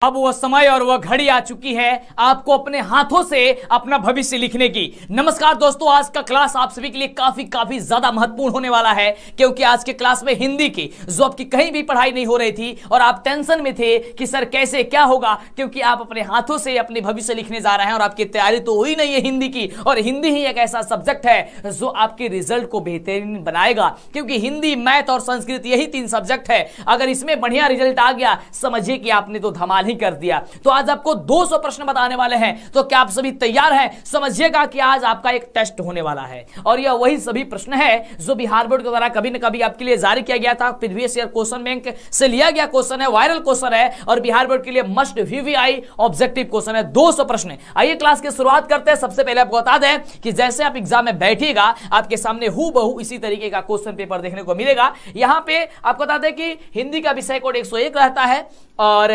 अब वो समय और वो घड़ी आ चुकी है आपको अपने हाथों से अपना भविष्य लिखने की। नमस्कार दोस्तों, आज का क्लास आप सभी के लिए काफी ज्यादा महत्वपूर्ण होने वाला है, क्योंकि आज के क्लास में हिंदी की जो आपकी कहीं भी पढ़ाई नहीं हो रही थी और आप टेंशन में थे कि सर कैसे क्या होगा, क्योंकि आप अपने हाथों से अपने भविष्य लिखने जा रहे हैं और आपकी तैयारी तो हुई नहीं है हिंदी की। और हिंदी ही एक ऐसा सब्जेक्ट है जो आपके रिजल्ट को बेहतरीन बनाएगा, क्योंकि हिंदी, मैथ और संस्कृत यही 3 सब्जेक्ट है। अगर इसमें बढ़िया रिजल्ट आ गया, समझिए कि आपने तो धमाल कर दिया। तो आज आपको 200 प्रश्न बताने वाले हैं, तो क्या आप सभी तैयार हैं? समझिएगा कि आज आपका एक टेस्ट होने वाला है और यह वही सभी प्रश्न है जो बिहार बोर्ड के द्वारा कभी न कभी आपके लिए जारी किया गया था। प्रीवियस ईयर क्वेश्चन बैंक से लिया गया क्वेश्चन है, वायरल क्वेश्चन है और बिहार बोर्ड के लिए मस्ट वीवीआई ऑब्जेक्टिव क्वेश्चन है। 200 प्रश्न। आइए क्लास की शुरुआत करते हैं। सबसे पहले आपको बता दें कि जैसे आप एग्जाम में बैठिएगा, आपके सामने हूबहू इसी तरीके का क्वेश्चन पेपर देखने को मिलेगा। यहां पे आपको बता दें कि हिंदी का विषय कोड 101 रहता है और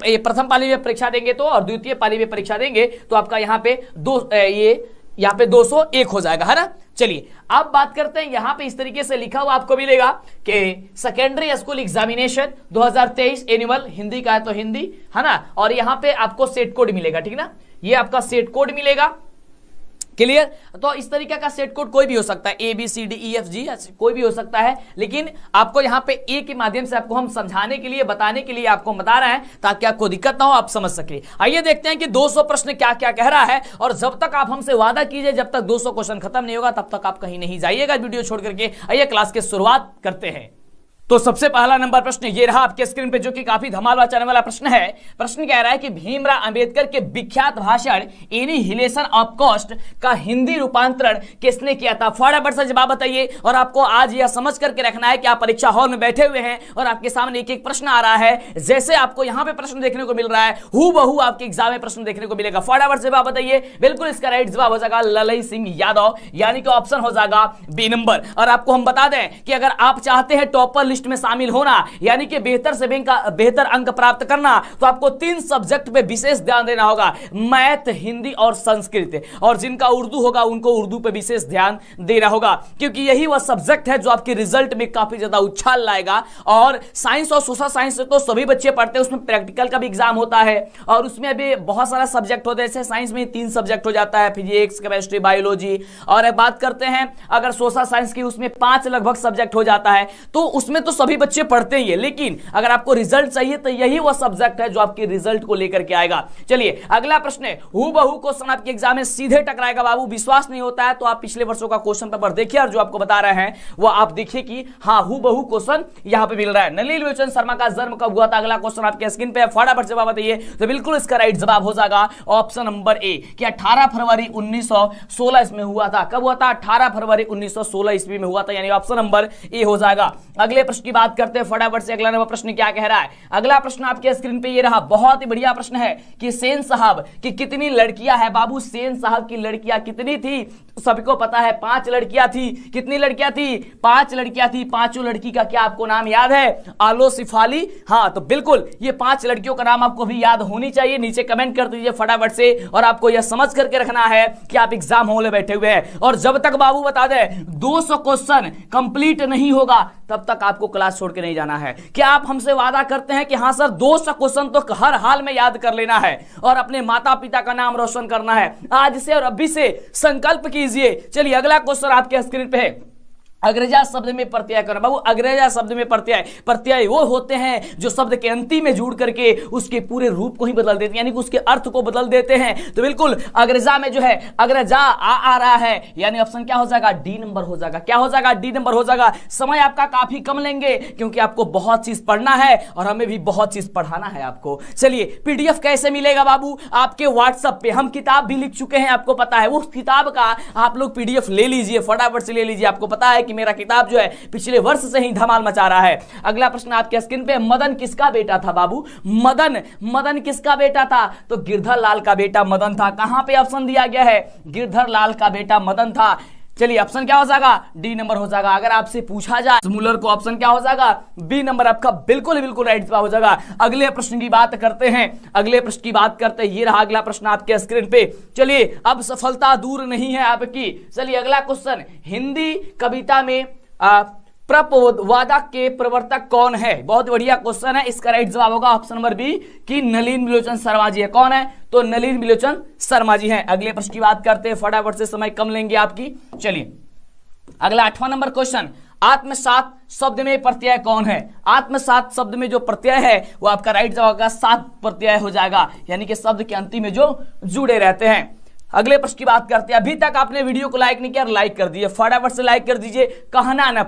प्रथम पाली में परीक्षा देंगे तो और द्वितीय पाली में परीक्षा देंगे तो आपका यहाँ पे 201 हो जाएगा, है ना। चलिए अब बात करते हैं। यहां पे इस तरीके से लिखा हुआ आपको मिलेगा कि secondary school examination 2023 annual, Hindi का है तो हिंदी, है ना। और यहां पे आपको सेट कोड मिलेगा, ठीक ना, ये आपका सेट कोड मिलेगा। क्लियर? तो इस तरीके का सेट कोड कोई भी हो सकता है, ABCDEFG कोई भी हो सकता है, लेकिन आपको यहां पे ए के माध्यम से आपको हम समझाने के लिए, बताने के लिए आपको बता रहे हैं ताकि आपको दिक्कत ना हो, आप समझ सके। आइए देखते हैं कि 200 प्रश्न क्या क्या कह रहा है। और जब तक आप हमसे वादा कीजिए, जब तक 200 क्वेश्चन खत्म नहीं होगा तब तक आप कहीं नहीं जाइएगा वीडियो छोड़ करके। आइए क्लास की शुरुआत करते हैं। तो सबसे पहला नंबर प्रश्न ये रहा आपके स्क्रीन पे, जो कि काफी धमाल मचाने वाला प्रश्न है। प्रश्न कह रहा है कि भीमराव अंबेडकर के विख्यात भाषण एनिहिलेशन ऑफ कास्ट का हिंदी रूपांतरण किसने किया था? फटाफट से जवाब बताइए। और आपको आज यह समझ करके रखना है कि आप परीक्षा हॉल में बैठे हुए हैं और आपके सामने एक एक प्रश्न आ रहा है। जैसे आपको यहाँ पे प्रश्न देखने को मिल रहा है, हूबहू आपके एग्जाम में प्रश्न देखने को मिलेगा। फटाफट से जवाब बताइए। बिल्कुल इसका राइट जवाब हो जाएगा ललई सिंह यादव, यानी कि ऑप्शन हो जाएगा बी नंबर। और आपको हम बता दें कि अगर आप चाहते हैं टॉपर लिस्ट में शामिल होना, यानी कि बेहतर अंक प्राप्त करना, तो आपको 3 सब्जेक्ट पे विशेष ध्यान देना होगा, मैथ, हिंदी और संस्कृत। और जिनका उर्दू होगा उनको उर्दू पे विशेष ध्यान देना होगा, क्योंकि यही वह सब्जेक्ट है जो आपके रिजल्ट में काफी ज्यादा उछाल लाएगा। और साइंस और सोशल साइंस तो सभी बच्चे पढ़ते हैं, उसमें प्रैक्टिकल का भी एग्जाम होता है और उसमें भी बहुत सारा सब्जेक्ट होते हैं। जैसे साइंस में 3 सब्जेक्ट हो जाता है, फिजिक्स, केमिस्ट्री, बायोलॉजी। और बात करते हैं अगर सोशल साइंस की, उसमें 5 लगभग सब्जेक्ट हो जाता है। तो उसमें तो सभी बच्चे पढ़ते ही है, लेकिन अगर आपको रिजल्ट चाहिए तो यही वो सब्जेक्ट है जो आपके रिजल्ट को लेकर के आएगा। चलिए अगला प्रश्न है, हूबहू क्वेश्चन आपके एग्जाम में सीधे टकराएगा बाबू। विश्वास नहीं होता है तो आप पिछले वर्षों का क्वेश्चन पेपर देखिए और जो आपको बता रहे हैं वो आप देखिए कि हाँ हूबहू क्वेश्चन यहां पे मिल रहा है। नलिनी विलोचन शर्मा का जन्म कब हुआ था? अगला क्वेश्चन आपके स्क्रीन पे है, फटाफट जवाब बताइए। तो बिल्कुल इसका राइट जवाब हो जाएगा ऑप्शन नंबर ए कि 18 फरवरी 1916 इसमें हुआ था। कब हुआ था? 18 फरवरी 1916 ईस्वी में हुआ था, यानी ऑप्शन नंबर ए हो जाएगा। अगले प्रश्न की बात करते हैं फटाफट से। अगला नंबर प्रश्न क्या कह रहा है? अगला प्रश्न आपके स्क्रीन पे ये रहा, बहुत ही बढ़िया प्रश्न है कि सेन साहब की कितनी लड़कियां हैं? बाबू सेन साहब की लड़कियां कितनी थी? सबको पता है 5 लड़कियां थी। कितनी लड़कियां थी? 5 लड़कियां थी। 5 लड़की का क्या आपको नाम याद है? आलो सिफाली। हाँ, तो बिल्कुल ये 5 लड़कियों का नाम आपको भी याद होनी चाहिए। नीचे कमेंट कर दीजिए फटाफट से। और आपको यह समझ करके रखना है कि आप एग्जाम हॉल में बैठे हुए हैं और जब तक बाबू बता दे 200 क्वेश्चन कंप्लीट नहीं होगा तब तक आपको क्लास छोड़ के नहीं जाना है। क्या आप हमसे वादा करते हैं कि हाँ सर 200 क्वेश्चन तो हर हाल में याद कर लेना है और अपने माता पिता का नाम रोशन करना है? आज से और अभी से संकल्प कीजिए। चलिए अगला क्वेश्चन आपके स्क्रीन पे है, अग्रजा शब्द में प्रत्यय करना। बाबू अग्रजा शब्द में प्रत्यय वो होते हैं जो शब्द के अंतिम में जुड़ करके उसके पूरे रूप को ही बदल देते हैं, यानी कि उसके अर्थ को बदल देते हैं। तो बिल्कुल अग्रजा में जो है अग्रजा आ रहा है, यानी ऑप्शन क्या हो जाएगा? डी नंबर हो जाएगा। क्या हो जाएगा? डी नंबर हो जाएगा। समय आपका काफी कम लेंगे क्योंकि आपको बहुत चीज पढ़ना है और हमें भी बहुत चीज पढ़ाना है आपको। चलिए पीडीएफ कैसे मिलेगा बाबू? आपके व्हाट्सएप पे हम किताब भी लिख चुके हैं, आपको पता है। उस किताब का आप लोग पीडीएफ ले लीजिए, फटाफट से ले लीजिए। आपको पता है कि मेरा किताब जो है पिछले वर्ष से ही धमाल मचा रहा है। अगला प्रश्न आपके स्क्रीन पे, मदन किसका बेटा था बाबू? मदन किसका बेटा था? तो गिरधर लाल का बेटा मदन था। कहां पे ऑप्शन दिया गया है? गिरधर लाल का बेटा मदन था। चलिए ऑप्शन क्या हो जाएगा? डी नंबर हो जाएगा। अगर आपसे पूछा जाए मूलर को, ऑप्शन क्या हो जाएगा? बी नंबर आपका बिल्कुल राइट जवाब हो जाएगा। अगले प्रश्न की बात करते हैं। ये रहा अगला प्रश्न आपके स्क्रीन पे। चलिए अब सफलता दूर नहीं है आपकी। चलिए अगला क्वेश्चन, हिंदी कविता में प्रपवादक के प्रवर्तक कौन है? बहुत बढ़िया क्वेश्चन है। इसका राइट जवाब होगा ऑप्शन नंबर बी कि नलिन विलोचन शर्मा जी है। कौन है? तो नलिन विलोचन शर्मा जी हैं। अगले प्रश्न की बात करते हैं, फटाफट से, समय कम लेंगे आपकी। चलिए अगला 8वां नंबर क्वेश्चन, आत्मसात शब्द में प्रत्यय कौन है? आत्मसात शब्द में जो प्रत्यय है वो आपका राइट जवाब होगा सात प्रत्यय हो जाएगा, यानी कि शब्द के अंतिम में जो जुड़े रहते हैं। अगले प्रश्न की बात करते हैं। अभी तक आपने वीडियो को लाइक नहीं किया, लाइक कर दीजिए, फटाफट से लाइक कर दीजिए, कहना ना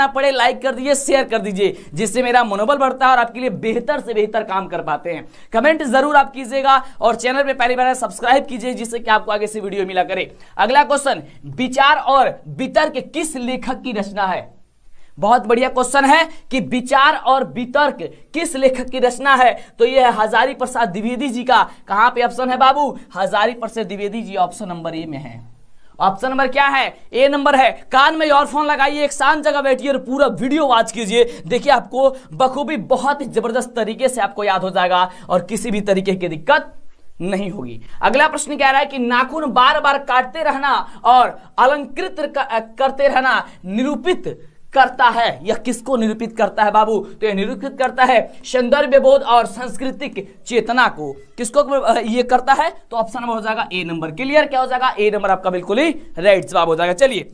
पड़े, लाइक कर दीजिए, शेयर कर दीजिए, जिससे मेरा मनोबल बढ़ता है और आपके लिए बेहतर से बेहतर काम कर पाते हैं। कमेंट जरूर आप कीजिएगा और चैनल पे पहली बार सब्सक्राइब कीजिए, जिससे कि आपको आगे से वीडियो मिला करे। अगला क्वेश्चन, विचार और वितर्क किस लेखक की रचना है? बहुत बढ़िया क्वेश्चन है कि विचार और वितर्क किस लेखक की रचना है? तो यह है हजारी प्रसाद द्विवेदी जी का। कहां पे ऑप्शन है बाबू? Hazari Prasad Dwivedi ji, option number A में है। ऑप्शन नंबर क्या है? ए नंबर है। कान में ईयरफोन लगाइए, एक शांत जगह बैठिए और पूरा वीडियो वॉच कीजिए। देखिए आपको बखूबी बहुत ही जबरदस्त तरीके से आपको याद हो जाएगा और किसी भी तरीके की दिक्कत नहीं होगी। अगला प्रश्न कह रहा है कि नाखून बार बार काटते रहना और अलंकृत करते रहना निरूपित करता है, यह किसको निरूपित करता है बाबू? तो यह निरूपित करता है सौंदर्य बोध और सांस्कृतिक चेतना को। किसको ये करता है? तो ऑप्शन नंबर हो जाएगा ए नंबर। क्लियर? क्या हो जाएगा? ए नंबर आपका बिल्कुल ही राइट जवाब हो जाएगा। चलिए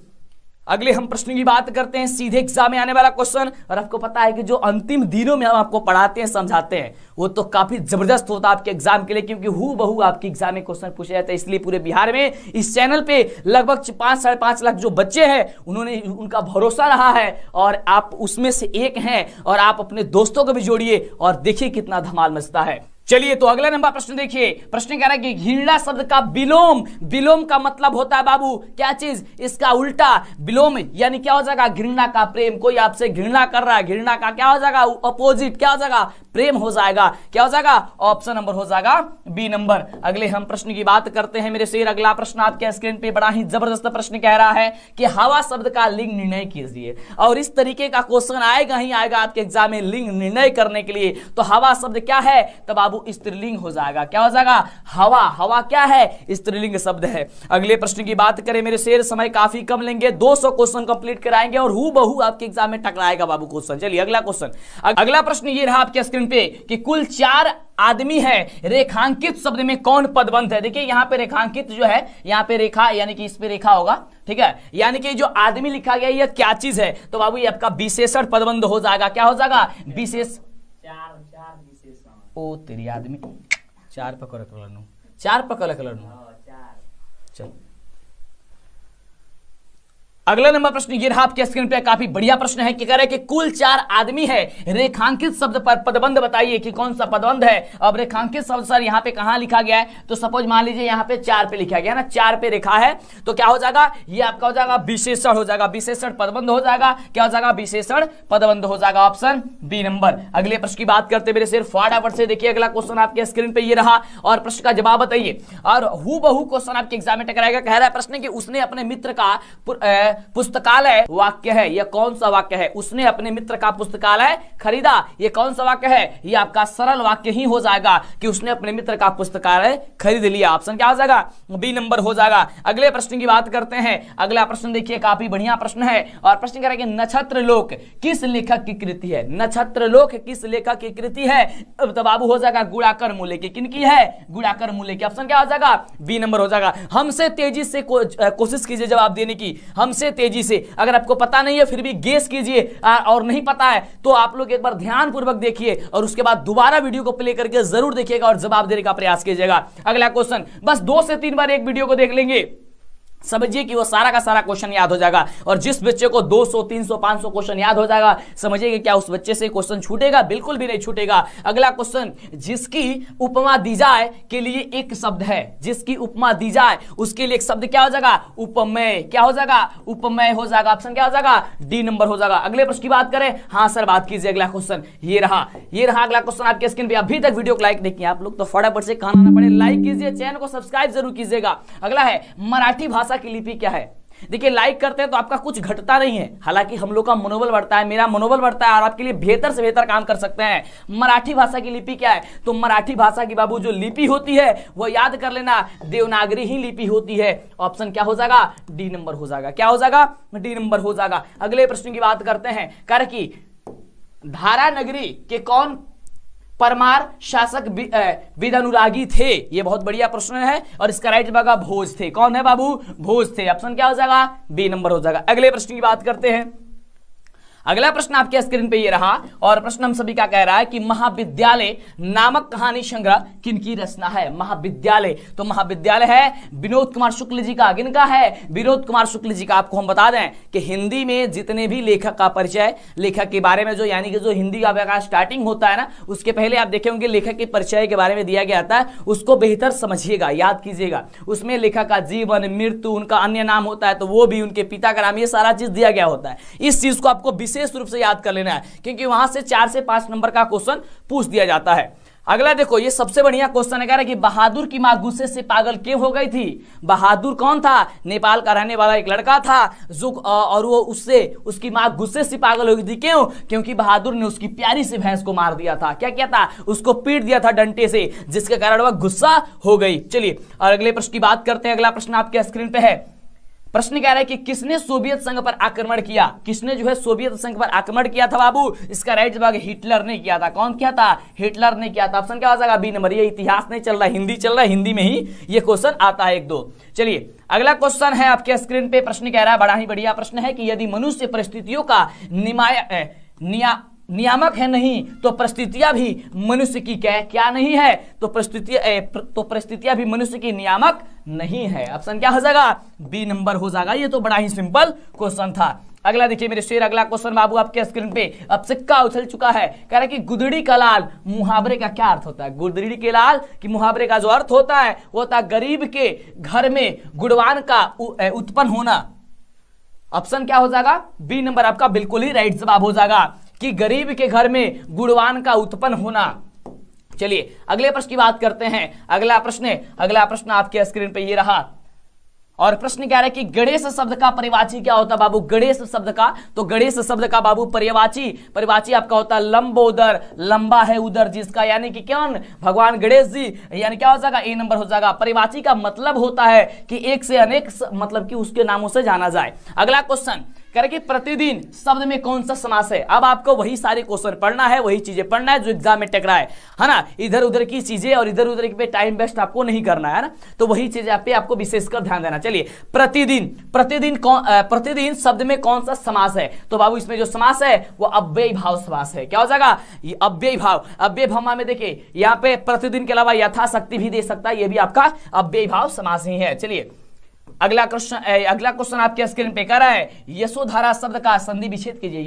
अगले हम प्रश्न की बात करते हैं, सीधे एग्जाम में आने वाला क्वेश्चन। और आपको पता है कि जो अंतिम दिनों में हम आपको पढ़ाते हैं, समझाते हैं, वो तो काफी जबरदस्त होता है आपके एग्जाम के लिए, क्योंकि हूबहू आपके एग्जाम में क्वेश्चन पूछे जाते हैं। इसलिए पूरे बिहार में इस चैनल पे लगभग 5-5.5 लाख जो बच्चे हैं, उन्होंने उनका भरोसा रहा है और आप उसमें से एक हैं। और आप अपने दोस्तों को भी जोड़िए और देखिए कितना धमाल मचता है। चलिए तो अगला नंबर प्रश्न देखिए। प्रश्न कह रहा है कि घृणा शब्द का विलोम, विलोम का मतलब होता है बाबू क्या चीज? इसका उल्टा विलोम, यानी क्या हो जाएगा? घृणा का प्रेम। कोई आपसे घृणा कर रहा है, घृणा का क्या हो जाएगा? अपोजिट क्या हो जाएगा? प्रेम हो जाएगा। क्या हो जाएगा? ऑप्शन नंबर हो जाएगा बी नंबर। अगले हम प्रश्न की बात करते हैं मेरे शेर। अगला प्रश्न आपके स्क्रीन पे बड़ा ही जबरदस्त प्रश्न कह रहा है कि हवा शब्द का लिंग निर्णय कीजिए। और इस तरीके का क्वेश्चन आएगा ही आएगा आपके एग्जाम में लिंग निर्णय करने के लिए। तो हवा शब्द क्या है? तो बाबू स्त्रीलिंग हो जाएगा। क्या हो जाएगा? हवा। हवा क्या है? स्त्रीलिंग शब्द है। अगले प्रश्न की बात करें मेरे शेर, समय काफी कम लेंगे, 200 क्वेश्चन कंप्लीट कराएंगे और हूबहू आपके एग्जाम में टकराएगा बाबू क्वेश्चन। चलिए अगला क्वेश्चन। अगला प्रश्न ये रहा आपके स्क्रीन पे कि कुल 4 आदमी है, रेखांकित शब्द में कौन पदबंध है? देखिए यहाँ पे रेखांकित जो है, यहाँ पे रेखा यानी कि इस पे रेखा होगा, ठीक है, यानी कि जो आदमी लिखा गया यह क्या चीज है? तो बाबू ये आपका विशेषण पदबंध हो जाएगा। क्या हो जाएगा? विशेष। ओ तेरी आदमी 4 पकड़ कलर 4 पकड़ कलर। चल अगला नंबर प्रश्न ये रहा आपके स्क्रीन पे, काफी बढ़िया प्रश्न है कि कह रहे कि कुल 4 आदमी है, रेखांकित शब्द पर पदबंध बताइए कि कौन सा पदबंध है। अब रेखांकित शब्द सर यहाँ पे कहां लिखा गया है? तो सपोज मान लीजिए यहाँ पे 4 पे लिखा गया ना, 4 पे रेखा है, तो क्या हो जाएगा? ये आपका हो जाएगा विशेषण हो जाएगा, विशेषण पदबंध हो जाएगा। क्या हो जाएगा? विशेषण पदबंध हो जाएगा, ऑप्शन बी नंबर। अगले प्रश्न की बात करते मेरे सिर्फ फटाफट से देखिए। अगला क्वेश्चन आपके स्क्रीन पे ये रहा और प्रश्न का जवाब बताइए। और हूबहू क्वेश्चन आपके एग्जाम में टकराएगा। कह रहा है प्रश्न कि उसने अपने मित्र का पुस्तकालय वाक्य है, यह कौन सा वाक्य है? उसने अपने मित्र का पुस्तकालय खरीदा, यह कौन सा वाक्य है? यह आपका सरल वाक्य ही हो जाएगा कि उसने अपने मित्र का पुस्तकालय खरीद लिया। ऑप्शन क्या हो जाएगा? बी नंबर हो जाएगा। अगले प्रश्न की बात करते हैं। अगला प्रश्न देखिए, काफी बढ़िया प्रश्न है और प्रश्न कह रहा है कि नक्षत्र लोक किस लेखक की कृति है? नक्षत्र लोक किस लेखक की कृति है? तो बाबू हो जाएगा गुणाकर मूल्य की। किनकी है? गुणाकर मूल्य की। ऑप्शन क्या हो जाएगा? बी नंबर हो जाएगा। हमसे तेजी से कोशिश कीजिए जवाब देने की, हमसे तेजी से। अगर आपको पता नहीं है फिर भी गेस कीजिए, और नहीं पता है तो आप लोग एक बार ध्यान पूर्वक देखिए और उसके बाद दोबारा वीडियो को प्ले करके जरूर देखिएगा और जवाब देने का प्रयास कीजिएगा। अगला क्वेश्चन बस 2 से 3 बार एक वीडियो को देख लेंगे, समझिए कि वो सारा का सारा क्वेश्चन याद हो जाएगा। और जिस बच्चे को 200, 300, 500 क्वेश्चन याद हो जाएगा, समझिए कि क्या उस बच्चे से क्वेश्चन छूटेगा? बिल्कुल भी नहीं छूटेगा। अगला क्वेश्चन, जिसकी उपमा दी जाए के लिए एक शब्द है, जिसकी उपमा दी जाए उसके लिए एक शब्द क्या हो जाएगा? उपमेय। क्या हो जाएगा? उपमेय हो जाएगा। ऑप्शन क्या हो जाएगा? डी नंबर हो जाएगा। अगले प्रश्न की बात करें, हाँ सर बात कीजिए। अगला क्वेश्चन ये रहा अगला क्वेश्चन आपके स्क्रीन पे। अभी तक वीडियो को लाइक नहीं किया आप लोग तो फटाफट से कहना ना पड़े, लाइक कीजिए, चैनल को सब्सक्राइब जरूर कीजिएगा। अगला है मराठी भाषा की लिपि क्या है? देखिए लाइक करते हैं तो आपका कुछ घटता नहीं है, हालांकि हम लोग का मनोबल बढ़ता है, मेरा मनोबल बढ़ता है और आपके लिए बेहतर से बेहतर काम कर सकते हैं। मराठी भाषा की लिपि क्या है? तो मराठी भाषा की बाबू जो लिपि होती है वो याद कर लेना, देवनागरी ही लिपि होती है। ऑप्शन क्या हो जाएगा? डी नंबर हो जाएगा। क्या हो जाएगा? डी नंबर हो जाएगा। अगले प्रश्न की बात करते हैं, कार्य की धारा नगरी के कौन परमार शासक विदानुरागी थे? ये बहुत बढ़िया प्रश्न है और इसका राइट जवाब भोज थे। कौन है बाबू? भोज थे। ऑप्शन क्या हो जाएगा? बी नंबर हो जाएगा। अगले प्रश्न की बात करते हैं। अगला प्रश्न आपके स्क्रीन पे ये रहा और प्रश्न हम सभी का कह रहा है कि महाविद्यालय नामक कहानी संग्रह किनकी रचना है? महाविद्यालय, तो महाविद्यालय है विनोद कुमार शुक्ल जी का। किनका है? विनोद कुमार शुक्ल जी का। आपको हम बता दें कि हिंदी में जितने भी लेखक का परिचय, लेखक के बारे में जो यानी कि जो हिंदी का स्टार्टिंग होता है ना, उसके पहले आप देखे होंगे लेखक के परिचय के बारे में दिया गया था, उसको बेहतर समझिएगा, याद कीजिएगा। उसमें लेखक का जीवन, मृत्यु, उनका अन्य नाम होता है तो वो भी, उनके पिता का नाम, ये सारा चीज दिया गया होता है। इस चीज को आपको विशेष रूप से याद कर लेना है क्योंकि वहां से 4 से 5 नंबर का क्वेश्चन पूछ दिया जाता है। अगला देखो, ये सबसे बढ़िया क्वेश्चन है, कह रहा है कि बहादुर की मां गुस्से से पागल क्यों हो गई थी? बहादुर कौन था? नेपाल का रहने वाला एक लड़का था जो और वो उससे उसकी मां गुस्से से पागल हो गई थी। क्यों? क्योंकि बहादुर ने उसकी प्यारी सी भैंस को मार दिया था। क्या किया था? उसको पीट दिया था डंडे से, जिसके कारण वह गुस्सा हो गई। चलिए और अगले प्रश्न की बात करते हैं। अगला प्रश्न आपके स्क्रीन पे है। प्रश्न कह रहा है कि किसने सोवियत संघ पर आक्रमण किया? किसने जो है सोवियत संघ पर आक्रमण किया था बाबू? इसका राइट जवाब हिटलर ने किया था। कौन किया था? हिटलर ने किया था। ऑप्शन क्या हो जाएगा? B number. ये इतिहास नहीं चल रहा, हिंदी चल रहा है, हिंदी में ही ये क्वेश्चन आता है 1-2। चलिए अगला क्वेश्चन है आपके स्क्रीन पे। प्रश्न कह रहा है, बड़ा ही बढ़िया प्रश्न है कि यदि मनुष्य परिस्थितियों का नियामक है नहीं तो परिस्थितियां भी मनुष्य की क्या नहीं है? तो परिस्थितियां भी मनुष्य की नियामक नहीं है। ऑप्शन क्या हो जाएगा? बी नंबर हो जाएगा। ये तो बड़ा ही सिंपल क्वेश्चन था। अगला देखिए मेरे शेर, अगला क्वेश्चन बाबू आपके स्क्रीन पे। अब सिक्का उछल चुका है, कह रहा है कि गुदड़ी का लाल मुहावरे का क्या अर्थ होता है? गुदड़ी के लाल की मुहावरे का जो अर्थ होता है वो होता है गरीब के घर में गुणवान का उत्पन्न होना। ऑप्शन क्या हो जाएगा? बी नंबर आपका बिल्कुल ही राइट जवाब हो जाएगा कि गरीब के घर में गुणवान का उत्पन्न होना। चलिए अगले प्रश्न की बात करते हैं। अगला प्रश्न आपके स्क्रीन पे ये रहा और प्रश्न क्या है कि गणेश शब्द का पर्यायवाची क्या होता है बाबू? गणेश शब्द का, तो गणेश शब्द का बाबू पर्यायवाची आपका होता है लंबोदर, लंबा है उदर जिसका, यानी कि कौन? भगवान गणेश जी। यानी क्या हो जाएगा? ए नंबर हो जाएगा। पर्यायवाची का मतलब होता है कि एक से अनेक, मतलब कि उसके नामों से जाना जाए। अगला क्वेश्चन कह रहे कि प्रतिदिन शब्द में कौन सा समास है? अब आपको वही सारे क्वेश्चन पढ़ना है, वही चीजें पढ़ना है जो एग्जाम में टकराए, है ना। इधर उधर की चीजें और इधर उधर पे टाइम वेस्ट आपको नहीं करना है ना, तो वही चीजें पे आपको विशेषकर ध्यान देना। चलिए प्रतिदिन शब्द में कौन सा समास है? तो बाबू इसमें जो समास है वो अव्ययी भाव समास है। क्या हो जाएगा? ये अव्ययी भाव में देखिए यहाँ पे प्रतिदिन के अलावा यथाशक्ति भी दे सकता है, ये भी आपका अव्ययी भाव समास ही है। चलिए अगला क्वेश्चन आपके स्क्रीन पे कर रहा है, यशोधारा शब्द का संधि विच्छेद कीजिए।